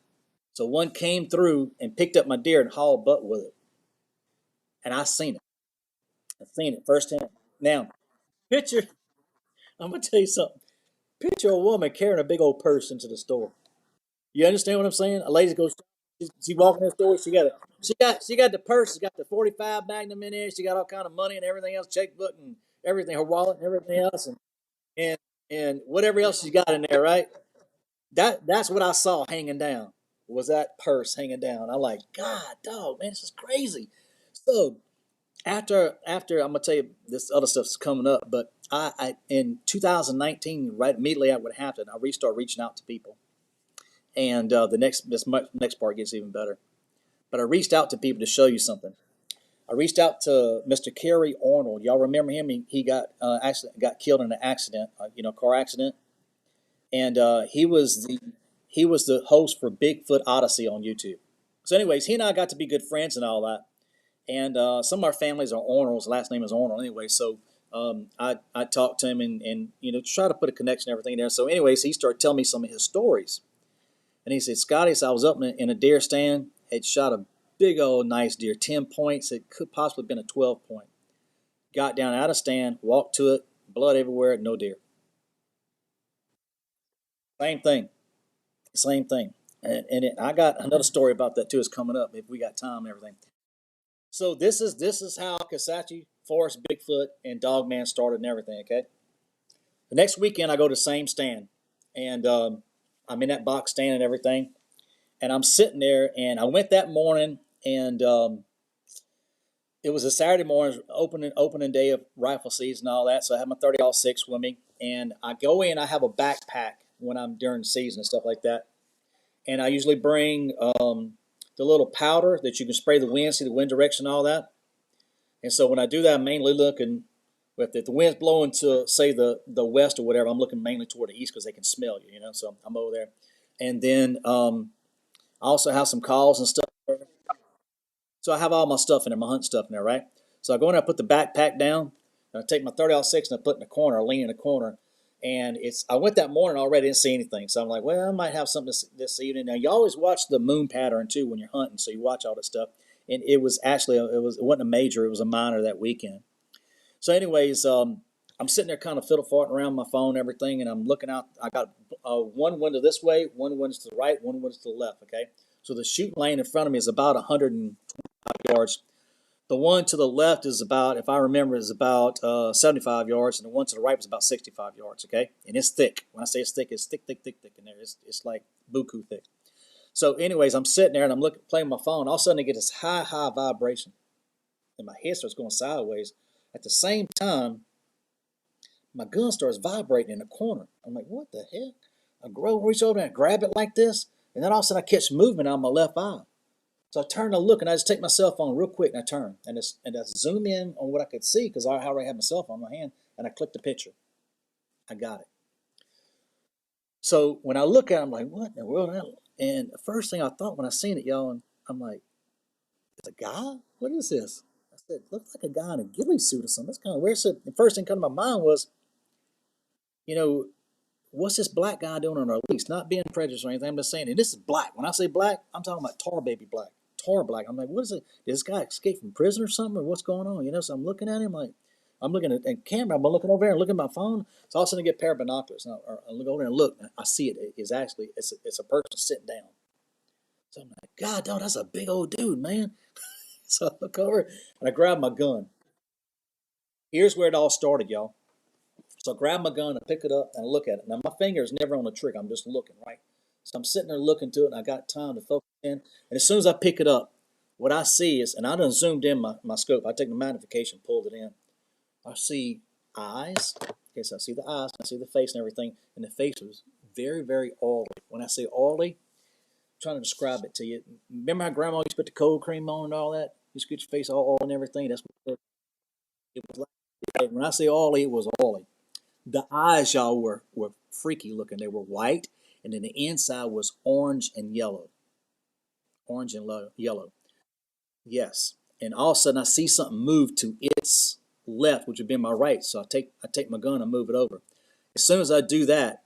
So one came through and picked up my deer and hauled butt with it. And I seen it. I've seen it firsthand. Now, picture, I'm going to tell you something. Picture a woman carrying a big old purse into the store. You understand what I'm saying? A lady goes, she walking in the store, she got the purse, she got the 45 Magnum in there, she got all kind of money and everything else, checkbook and everything, her wallet and everything else, and whatever else she's got in there, right? That's what I saw hanging down, was that purse hanging down. I'm like, God, dog, man, this is crazy. So after I'm gonna tell you this other stuff's coming up, but I in 2019, right immediately after what happened, I started reaching out to people, and this next part gets even better. But I reached out to people to show you something. I reached out to Mr. Kerry Arnold. Y'all remember him? He got actually got killed in an accident, car accident, and he was the host for Bigfoot Odyssey on YouTube. So, anyways, he and I got to be good friends and all that. And some of our families are Arnold's. Last name is Arnold anyway. So I talked to him and try to put a connection and everything there. So, anyways, he started telling me some of his stories. And he said, Scotty, so I was up in a deer stand, had shot a big old nice deer, 10 points. It could possibly have been a 12 point. Got down out of stand, walked to it, blood everywhere, no deer. Same thing. And I got another story about that too. Is coming up if we got time and everything. So this is how Kisatchie, Forest, Bigfoot, and Dogman started and everything. Okay. The next weekend I go to the same stand, and I'm in that box stand and everything, and I'm sitting there. And I went that morning, and it was a Saturday morning, opening day of rifle season and all that. So I have my 30-06 with me, and I go in. I have a backpack when I'm during the season and stuff like that. And I usually bring the little powder that you can spray the wind, see the wind direction, and all that. And so when I do that, I'm mainly looking, if the wind's blowing to, say, the west or whatever, I'm looking mainly toward the east because they can smell you, so I'm over there. And then I also have some calls and stuff. So I have all my stuff in there, my hunt stuff in there, right? So I go in there, I put the backpack down, and I take my 30-06 and I put it in the corner, I lean in the corner. And I went that morning already, didn't see anything. So I'm like, well, I might have something this evening. Now, you always watch the moon pattern, too, when you're hunting. So you watch all that stuff. And it was actually, it wasn't a major, it was a minor that weekend. So anyways, I'm sitting there kind of fiddle-farting around my phone and everything, and I'm looking out. I got one window this way, one window to the right, one window to the left, okay? So the shooting lane in front of me is about 125 yards. The one to the left is about, if I remember, is about 75 yards, and the one to the right was about 65 yards, okay? And it's thick. When I say it's thick in there. It's like buku thick. So anyways, I'm sitting there, and I'm playing my phone. All of a sudden, I get this high vibration, and my head starts going sideways. At the same time, my gun starts vibrating in the corner. I'm like, what the heck? I reach over and grab it like this. And then all of a sudden I catch movement on my left eye. So I turn to look, and I just take my cell phone real quick, and I turn. And I zoom in on what I could see, because I already had my cell phone in my hand, and I click the picture. I got it. So when I look at it, I'm like, what in the world? And the first thing I thought when I seen it, y'all, and I'm like, it's a guy? What is this? I said, looks like a guy in a ghillie suit or something. That's kind of weird. So the first thing that came to my mind was, what's this black guy doing on our lease? Not being prejudiced or anything. I'm just saying, and this is black. When I say black, I'm talking about tar baby black. Tar black. I'm like, what is it? Did this guy escape from prison or something? Or what's going on? So I'm looking at him like, I'm looking at the camera. I'm looking over there and looking at my phone. So all of a sudden I get a pair of binoculars. And I look over there and look. And I see it. It's a person sitting down. So I'm like, God, dog, that's a big old dude, man. So I look over and I grab my gun. Here's where it all started, y'all. So I grab my gun, I pick it up, and I look at it. Now, my finger is never on the trigger. I'm just looking, right? So I'm sitting there looking to it, and I got time to focus in. And as soon as I pick it up, what I see is, and I done zoomed in my scope. I take the magnification, pulled it in. I see eyes. Okay, so I see the eyes, I see the face and everything. And the face was very, very oily. When I say oily, I'm trying to describe it to you. Remember how Grandma used to put the cold cream on and all that? You used to get your face all oily and everything? That's what it was like. When I say oily, it was oily. The eyes, y'all, were freaky looking. They were white, and then the inside was orange and yellow. Orange and yellow. Yes. And all of a sudden, I see something move to its left, which would be my right. So I take my gun and move it over. As soon as I do that,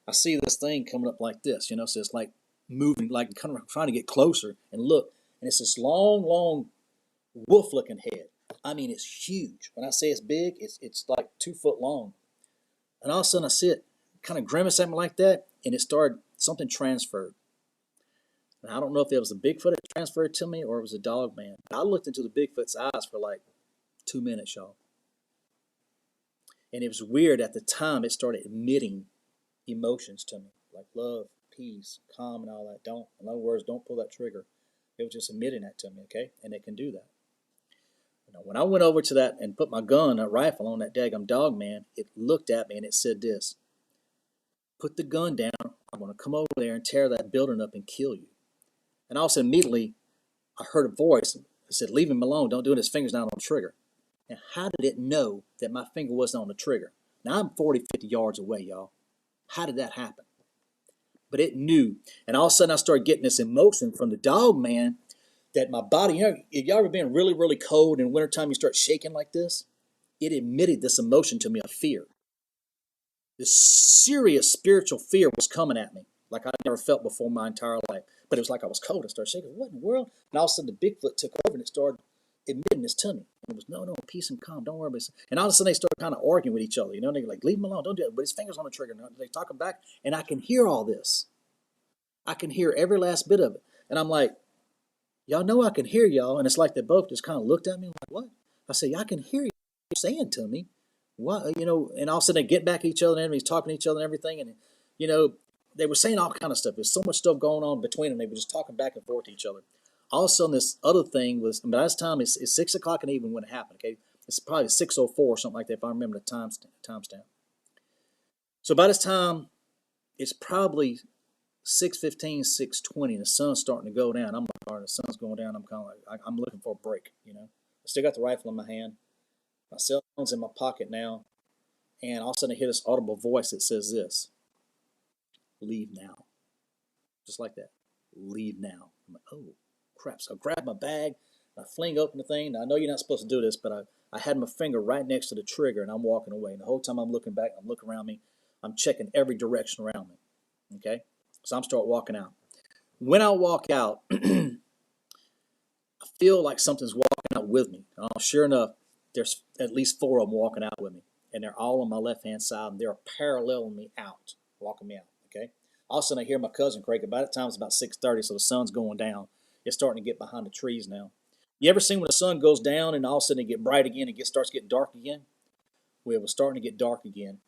I see this thing coming up like this, So it's like moving, like kind of trying to get closer and look. And it's this long, long wolf-looking head. I mean, it's huge. When I say it's big, it's like 2 foot long. And all of a sudden I see it kind of grimace at me like that, and something transferred. And I don't know if it was the Bigfoot that transferred to me or it was a Dogman. I looked into the Bigfoot's eyes for like 2 minutes, y'all. And it was weird. At the time, it started emitting emotions to me, like love, peace, calm, and all that. In other words, don't pull that trigger. It was just emitting that to me, okay? And it can do that. When I went over to that and put my gun, that rifle on that daggum Dogman, it looked at me and it said this: put the gun down. I'm going to come over there and tear that building up and kill you. And also immediately I heard a voice that said, leave him alone. Don't do it. His finger's not on the trigger. Now, how did it know that my finger wasn't on the trigger? Now, I'm 40, 50 yards away, y'all. How did that happen? But it knew. And all of a sudden I started getting this emotion from the Dogman that my body, if y'all ever been really, really cold in wintertime, you start shaking like this, it emitted this emotion to me of fear. This serious spiritual fear was coming at me like I never felt before my entire life. But it was like I was cold. I started shaking. What in the world? And all of a sudden the Bigfoot took over and it started emitting this to me. And it was, no, peace and calm. Don't worry about it. And all of a sudden they started kind of arguing with each other. They're like, leave him alone. Don't do it. But his finger's on the trigger. They talk him back. And I can hear all this. I can hear every last bit of it. And I'm like, y'all know I can hear y'all. And it's like they both just kind of looked at me like, what? I say, I can hear you saying to me. What? And all of a sudden they get back at each other and everybody's talking to each other and everything. And, they were saying all kind of stuff. There's so much stuff going on between them. They were just talking back and forth to each other. All of a sudden this other thing was, by this time it's 6 o'clock in the evening when it happened. Okay, it's probably 6:04 or something like that if I remember the timestamp. So by this time it's probably 6:15, 6:20, and the sun's starting to go down. I'm like, all right, the sun's going down. I'm kind of like, I'm looking for a break, I still got the rifle in my hand. My cell phone's in my pocket now. And all of a sudden I hear this audible voice that says this: leave now. Just like that. Leave now. I'm like, oh, crap. So I grab my bag, and I fling open the thing. Now, I know you're not supposed to do this, but I had my finger right next to the trigger, and I'm walking away. And the whole time I'm looking back, I'm looking around me. I'm checking every direction around me. Okay? So I'm start walking out. When I walk out, I feel like something's walking out with me. Sure enough, there's at least 4 of them walking out with me. And they're all on my left-hand side, and they're paralleling me out, walking me out. Okay. All of a sudden, I hear my cousin Craig. By that time, it's about 6:30, so the sun's going down. It's starting to get behind the trees now. You ever seen when the sun goes down and all of a sudden it get bright again and starts getting dark again? Well, it was starting to get dark again.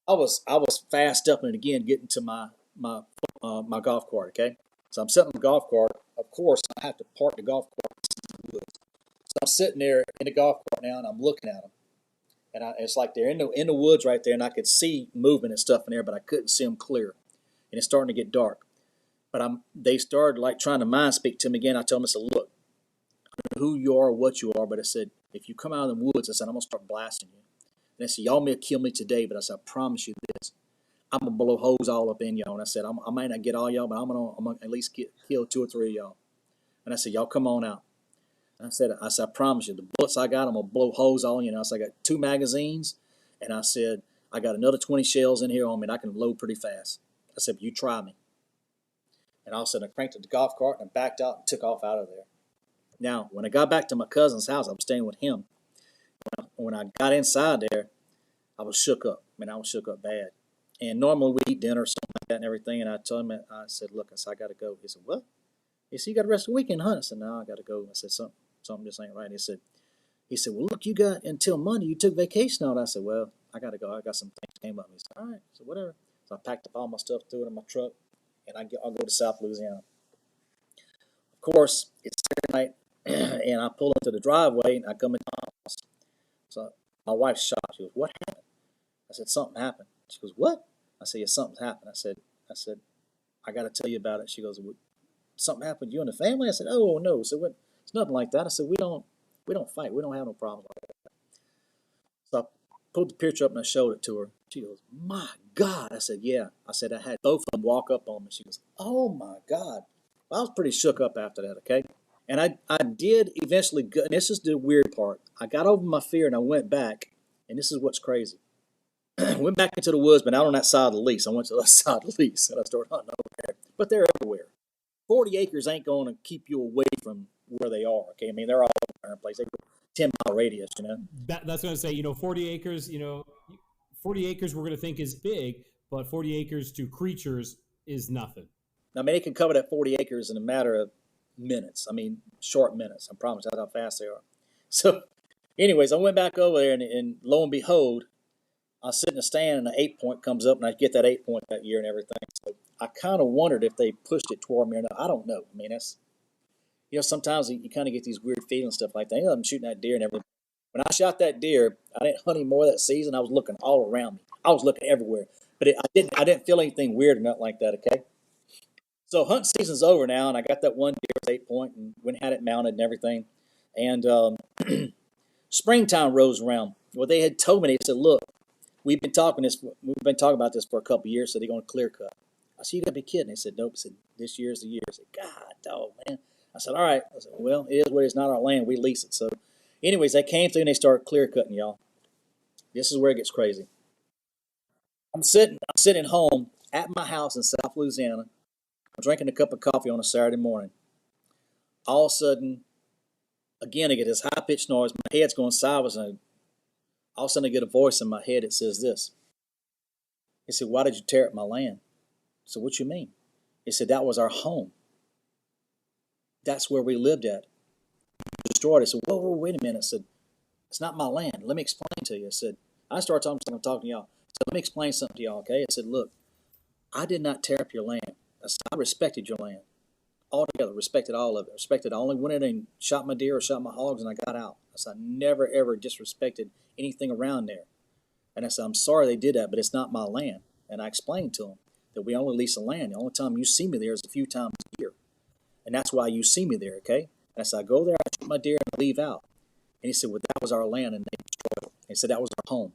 I was fast up and again getting to my golf cart. Okay, so I'm sitting in the golf cart. Of course, I have to park the golf cart in the woods. So I'm sitting there in the golf cart now, and I'm looking at them. And it's like they're in the woods right there, and I could see movement and stuff in there, but I couldn't see them clear. And it's starting to get dark. But they started like trying to mind speak to me again. I told them, I said, look, I don't know who you are or what you are, but I said, if you come out of the woods, I said, I'm going to start blasting you. And I said, y'all may kill me today, but I said, I promise you this. I'm going to blow holes all up in y'all. And I said, I might not get all y'all, but I'm going to at least kill 2 or 3 of y'all. And I said, y'all come on out. And I said, I promise you, the bullets I got, I'm going to blow holes all in you. I said, I got 2 magazines. And I said, I got another 20 shells in here on me, and I can load pretty fast. I said, you try me. And all of a sudden, I cranked up the golf cart and I backed out and took off out of there. Now, when I got back to my cousin's house, I was staying with him. When I got inside there, I was shook up. I was shook up bad. And normally we eat dinner or something like that and everything. And I told him, I said, look, I got to go. He said, what? He said, you got the rest of the weekend, huh? I said, no, I got to go. I said, something just ain't right. He said, well, look, you got until Monday. You took vacation out. I said, well, I got to go. I got some things came up. He said, all right. So whatever. So I packed up all my stuff, threw it in my truck, and I'll go to South Louisiana. Of course, it's Saturday night, and I pull into the driveway, and I come in the house. So my wife's shocked. She goes, what happened? I said, something happened. She goes, what? I said, yeah, something's happened. I said, I got to tell you about it. She goes, well, something happened to you and the family? I said, oh, no. So it's nothing like that. I said, we don't fight. We don't have no problems like that. So I pulled the picture up and I showed it to her. She goes, my God. I said, yeah. I said, I had both of them walk up on me. She goes, oh, my God. Well, I was pretty shook up after that, okay? And I did eventually go, and this is the weird part. I got over my fear and I went back, and this is what's crazy. Went back into the woods, but out on that side of the lease. I went to the other side of the lease, and I started hunting over there. But they're everywhere. 40 acres ain't going to keep you away from where they are, okay? They're all over the place. They go 10-mile radius, That's what I'm saying. 40 acres, 40 acres we're going to think is big, but 40 acres to creatures is nothing. They can cover that 40 acres in a matter of minutes. Short minutes. I promise. That's how fast they are. So, anyways, I went back over there, and lo and behold, I sit in a stand, and the 8-point comes up, and I get that 8-point that year and everything. So I kind of wondered if they pushed it toward me or not. I don't know. That's, sometimes you kind of get these weird feelings, stuff like that. I'm shooting that deer and everything. When I shot that deer, I didn't hunt anymore that season. I was looking all around me. I was looking everywhere, but I didn't feel anything weird or nothing like that. Okay. So hunting season's over now, and I got that one deer 8-point, and went and had it mounted and everything. And springtime rolls around. Well, they had told me, they said, look, we've been talking about this for a couple of years, so they're going to clear cut. I said, you got to be kidding. They said, nope. I said, this year's the year. I said, God, dog, man. I said, all right. I said, well, it is what it is, not our land. We lease it. So anyways, they came through and they started clear cutting, y'all. This is where it gets crazy. I'm sitting home at my house in South Louisiana. I'm drinking a cup of coffee on a Saturday morning. All of a sudden, again, I get this high-pitched noise. My head's going sideways, and all of a sudden I get a voice in my head. It says this. He said, why did you tear up my land? I said, what you mean? He said, that was our home. That's where we lived at. Destroyed it. I said, whoa, wait a minute. I said, it's not my land. Let me explain to you. I said, I started talking to y'all. So let me explain something to y'all, okay? I said, look, I did not tear up your land. I said, I respected your land. Altogether, respected all of it. Respected. I only went in and shot my deer or shot my hogs, and I got out. I said, I never, ever disrespected anything around there. And I said, I'm sorry they did that, but it's not my land. And I explained to them that we only lease the land. The only time you see me there is a few times a year. And that's why you see me there, okay? And I said, I go there, I shoot my deer, and I leave out. And he said, well, that was our land, and they destroyed it. And he said, that was our home.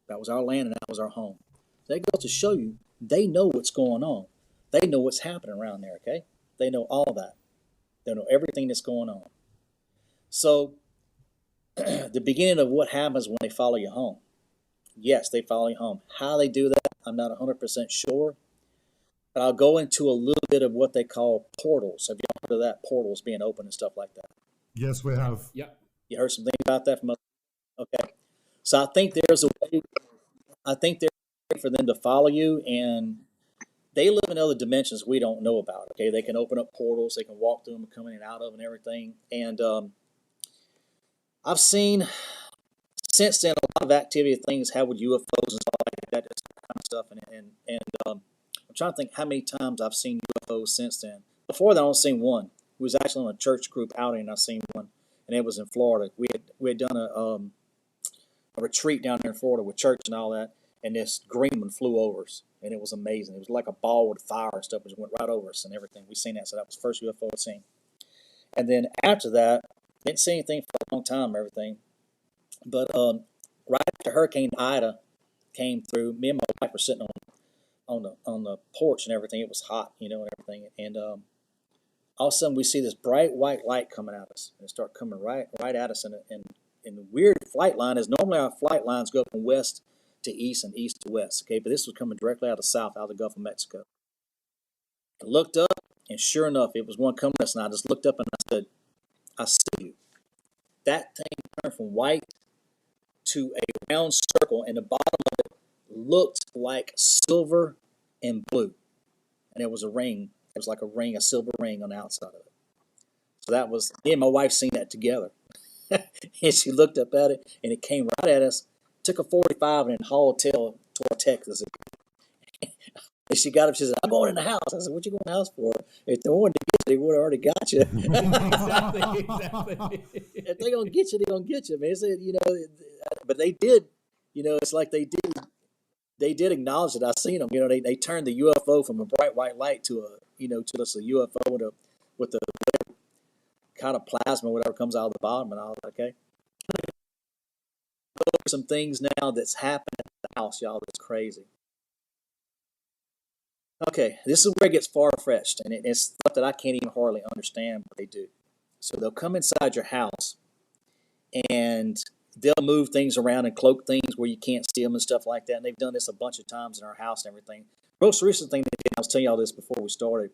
That was our land, and that was our home. So that goes to show you, they know what's going on. They know what's happening around there, okay? They know all that. They know everything that's going on. So the beginning of what happens when they follow you home. Yes, they follow you home. How they do that, I'm not 100% sure. But I'll go into a little bit of what they call portals. Have you heard of that? Portals being open and stuff like that. Yes, we have. Yeah. You heard some things about that from other? Okay. So I think there's a way. I think there's a way for them to follow you, and they live in other dimensions we don't know about. Okay, they can open up portals. They can walk through them and come in and out of and everything. And I've seen since then a lot of activity of things have with UFOs and stuff like that, this kind of stuff. And I'm trying to think how many times I've seen UFOs since then. Before that, I only seen one. We was actually on a church group outing, and I seen one, and it was in Florida. We had done a retreat down there in Florida with church and all that, and this green one flew over us, and it was amazing. It was like a ball with fire and stuff, which went right over us and everything. We seen that, so that was the first UFO I'd seen. And then after that, didn't see anything for a long time, everything. But right after Hurricane Ida came through, me and my wife were sitting on the porch and everything. It was hot, and everything. And all of a sudden, we see this bright white light coming at us, and it started coming right at us. And the weird flight line is normally our flight lines go from west to east and east to west. Okay, but this was coming directly out of south, out of the Gulf of Mexico. I looked up, and sure enough, it was one coming at us. And I just looked up and I said, "I see you." That thing turned from white to a round circle, and the bottom of it looked like silver and blue. And it was a ring. It was like a silver ring on the outside of it. So that was, me and my wife seen that together. And she looked up at it, and it came right at us, took a 45 and then hauled tail toward Texas. And she got up, she said, "I'm going in the house." I said, "What you going in the house for? If they wanted to get you, they would have already got you." Exactly. If they're going to get you, they're going to get you, man. Said, but they did, it's like they did acknowledge that I seen them. They turned the UFO from a bright white light to to just a UFO with the kind of plasma, whatever comes out of the bottom and all that, okay? Some things now that's happening at the house, y'all, that's crazy. Okay, this is where it gets far-fetched, and it's stuff that I can't even hardly understand what they do. So they'll come inside your house, and they'll move things around and cloak things where you can't see them and stuff like that. And they've done this a bunch of times in our house and everything. Most recent thing they did, I was telling y'all this before we started,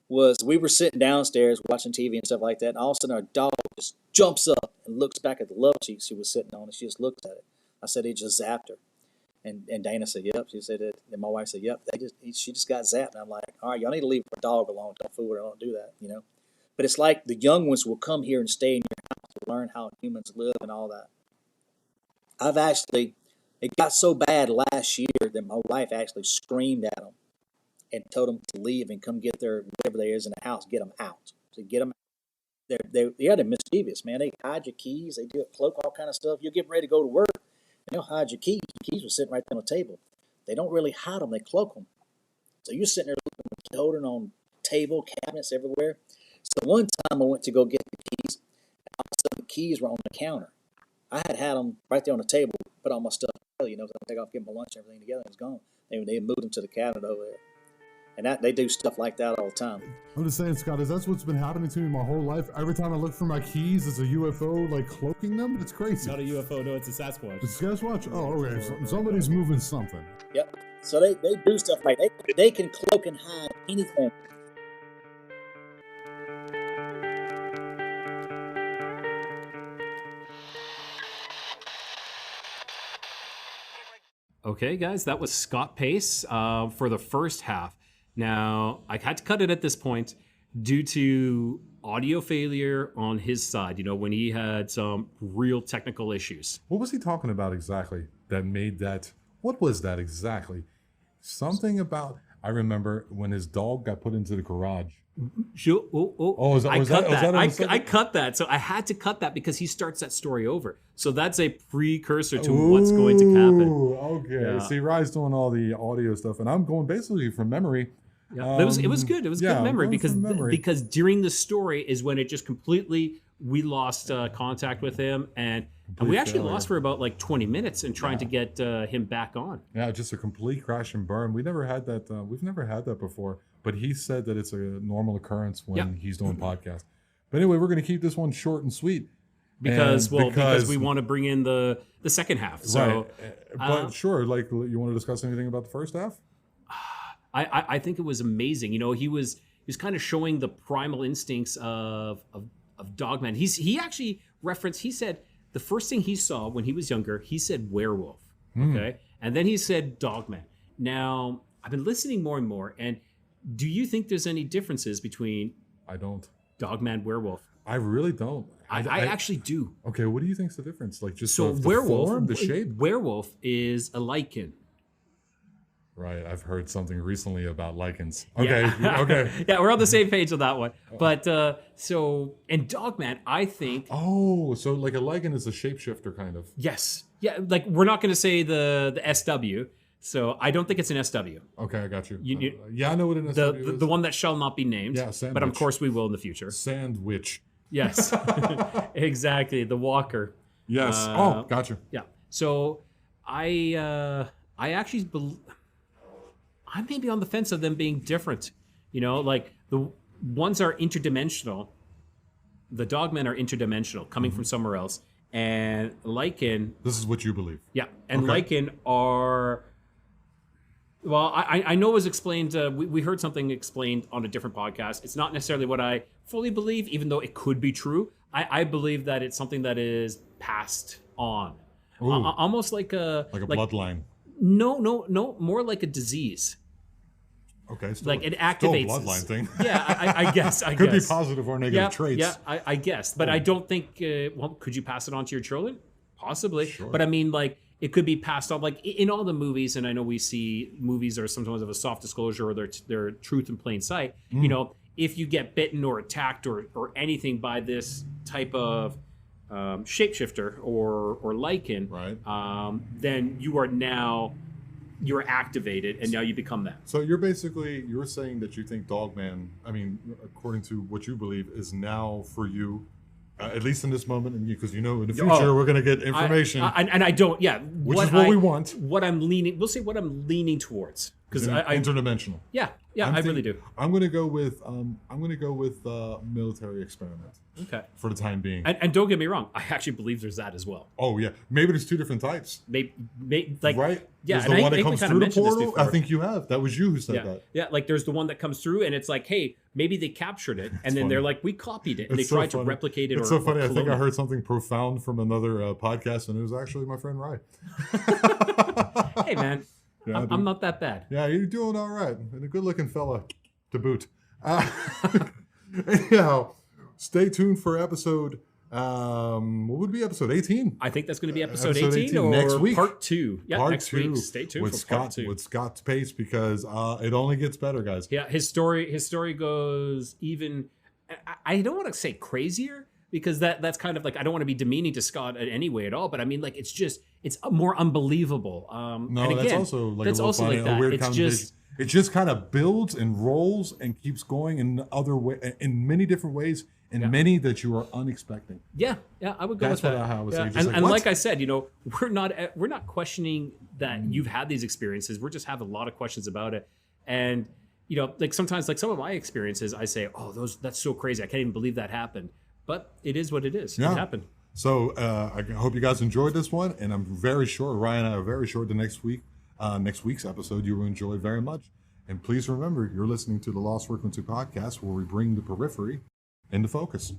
was we were sitting downstairs watching TV and stuff like that, and all of a sudden our dog just jumps up and looks back at the love seat she was sitting on, and she just looked at it. I said, "He just zapped her." And Dana said, "Yep." She said it. And my wife said, "Yep, she just got zapped." And I'm like, "All right, y'all need to leave her dog alone. Don't fool her. Don't do that, But it's like the young ones will come here and stay in your house to learn how humans live and all that. It got so bad last year that my wife actually screamed at them and told them to leave and come get their, whatever there is in the house, get them out. So get them out. They're mischievous, man. They hide your keys. They do cloak all kind of stuff. You're getting ready to go to work, and they'll hide your keys. Your keys were sitting right there on the table. They don't really hide them. They cloak them. So you're sitting there holding on table, cabinets everywhere. So one time I went to go get the keys, and all of a sudden the keys were on the counter. I had them right there on the table, put all my stuff together, so I take off, get my lunch and everything together, and it was gone. They moved them to the cabinet over there. And they do stuff like that all the time. I'm just saying, Scott, that's what's been happening to me my whole life. Every time I look for my keys, it's a UFO, like, cloaking them. It's crazy. Not a UFO, no, it's a Sasquatch. It's a Sasquatch? Oh, okay. Somebody's moving something. Yep. So they do stuff like that. They can cloak and hide anything. Okay, guys, that was Scott Pace for the first half. Now, I had to cut it at this point due to audio failure on his side, when he had some real technical issues. What was he talking about exactly that made that? What was that exactly? Something about, I remember when his dog got put into the garage. I cut that. So I had to cut that because he starts that story over. So that's a precursor to what's going to happen. Okay. Yeah. See, Rye's doing all the audio stuff, and I'm going basically from memory. Yeah, it was good. It was good memory because during the story is when it just completely, we lost contact with him, and we actually lost for about like 20 minutes in trying to get him back on. Yeah, just a complete crash and burn. We never had that. We've never had that before. But he said that it's a normal occurrence when he's doing podcasts. But anyway, we're going to keep this one short and sweet. Because we want to bring in the second half. So, right. But sure, like, you want to discuss anything about the first half? I think it was amazing. He was kind of showing the primal instincts of Dogman. He actually referenced, he said the first thing he saw when he was younger, he said werewolf. Okay. And then he said Dogman. Now, I've been listening more and more, and do you think there's any differences between Dogman, werewolf? I really don't. I actually do. Okay, what do you think's the difference? Like, just so the werewolf, form, the shape? Werewolf is a lichen. Right, I've heard something recently about lichens. Okay, okay. Yeah, we're on the same page on that one. But and Dogman, I think. Oh, so like a lichen is a shapeshifter, kind of. Yes, Yeah, like we're not going to say the SW. So I don't think it's an SW. Okay, I got you. Yeah, I know what an SW is. The one that shall not be named. Yeah, sandwich. But of course we will in the future. Sandwich. Yes, exactly. The walker. Yes. Gotcha. Yeah. So I actually I may be on the fence of them being different. You know, like the ones are interdimensional. The Dogmen are interdimensional, coming from somewhere else, and Lycan. This is what you believe. Yeah, and Okay. Lycan are. Well, I know it was explained. We heard something explained on a different podcast. It's not necessarily what I fully believe, even though it could be true. I believe that it's something that is passed on, almost like a bloodline. No, more like a disease. Okay, still, Like it activates. still a bloodline thing. Yeah, I guess. Could be positive or negative traits. Yeah, I guess, but I don't think. Well, could you pass it on to your children? Possibly, Sure. But I mean, like it could be passed on. Like in all the movies, and I know we see movies are sometimes of a soft disclosure or they're truth in plain sight. You know, if you get bitten or attacked or anything by this type of shapeshifter or Lycan, Right. then you're activated and now you become that. So you're saying that you think Dogman, I mean, according to what you believe, is now for you, at least in this moment, and because in the future we're going to get information. I don't. Yeah, which is what we want. What I'm leaning. We'll see what I'm leaning towards because interdimensional. Yeah, I really do. I'm going to go with military experiment. Okay. For the time being. And don't get me wrong, I actually believe there's that as well. Oh yeah, maybe there's two different types. Maybe like right. Yeah, there's the one that comes through the portal. I think you have. That was you who said that. Yeah, like there's the one that comes through, and it's like, hey, maybe they captured it, and then funny. They're like, we copied it, and they tried to replicate it. It's so funny. I think I heard something profound from another podcast, and it was actually my friend Rye. Hey man, Yeah, I'm not that bad. Yeah, you're doing all right, and a good-looking fella to boot. Anyhow, stay tuned for episode. What would be episode 18? I think that's going to be episode 18 or next week. part 2. Yeah, part next 2 week. Stay tuned with for part 2. With Scott's pace because it only gets better, guys. Yeah, his story goes even. I don't want to say crazier because that's kind of like I don't want to be demeaning to Scott in any way at all. But I mean, like it's more unbelievable. No, and again, that's also like that's a little also funny, like that. a weird It's conversation. It just kind of builds and rolls and keeps going in many different ways, in many that you are unexpecting. Yeah, I would go That's with what that. I was Yeah. saying. And like I said, we're not questioning that you've had these experiences. We're just have a lot of questions about it. And like sometimes, like some of my experiences, I say, "Oh, that's so crazy! I can't even believe that happened." But it is what it is. Yeah. It happened. So I hope you guys enjoyed this one, and I'm very sure Ryan and I are very sure the next week's episode you will enjoy very much. And please remember, you're listening to the Lost Frequency Podcast, where we bring the periphery into focus.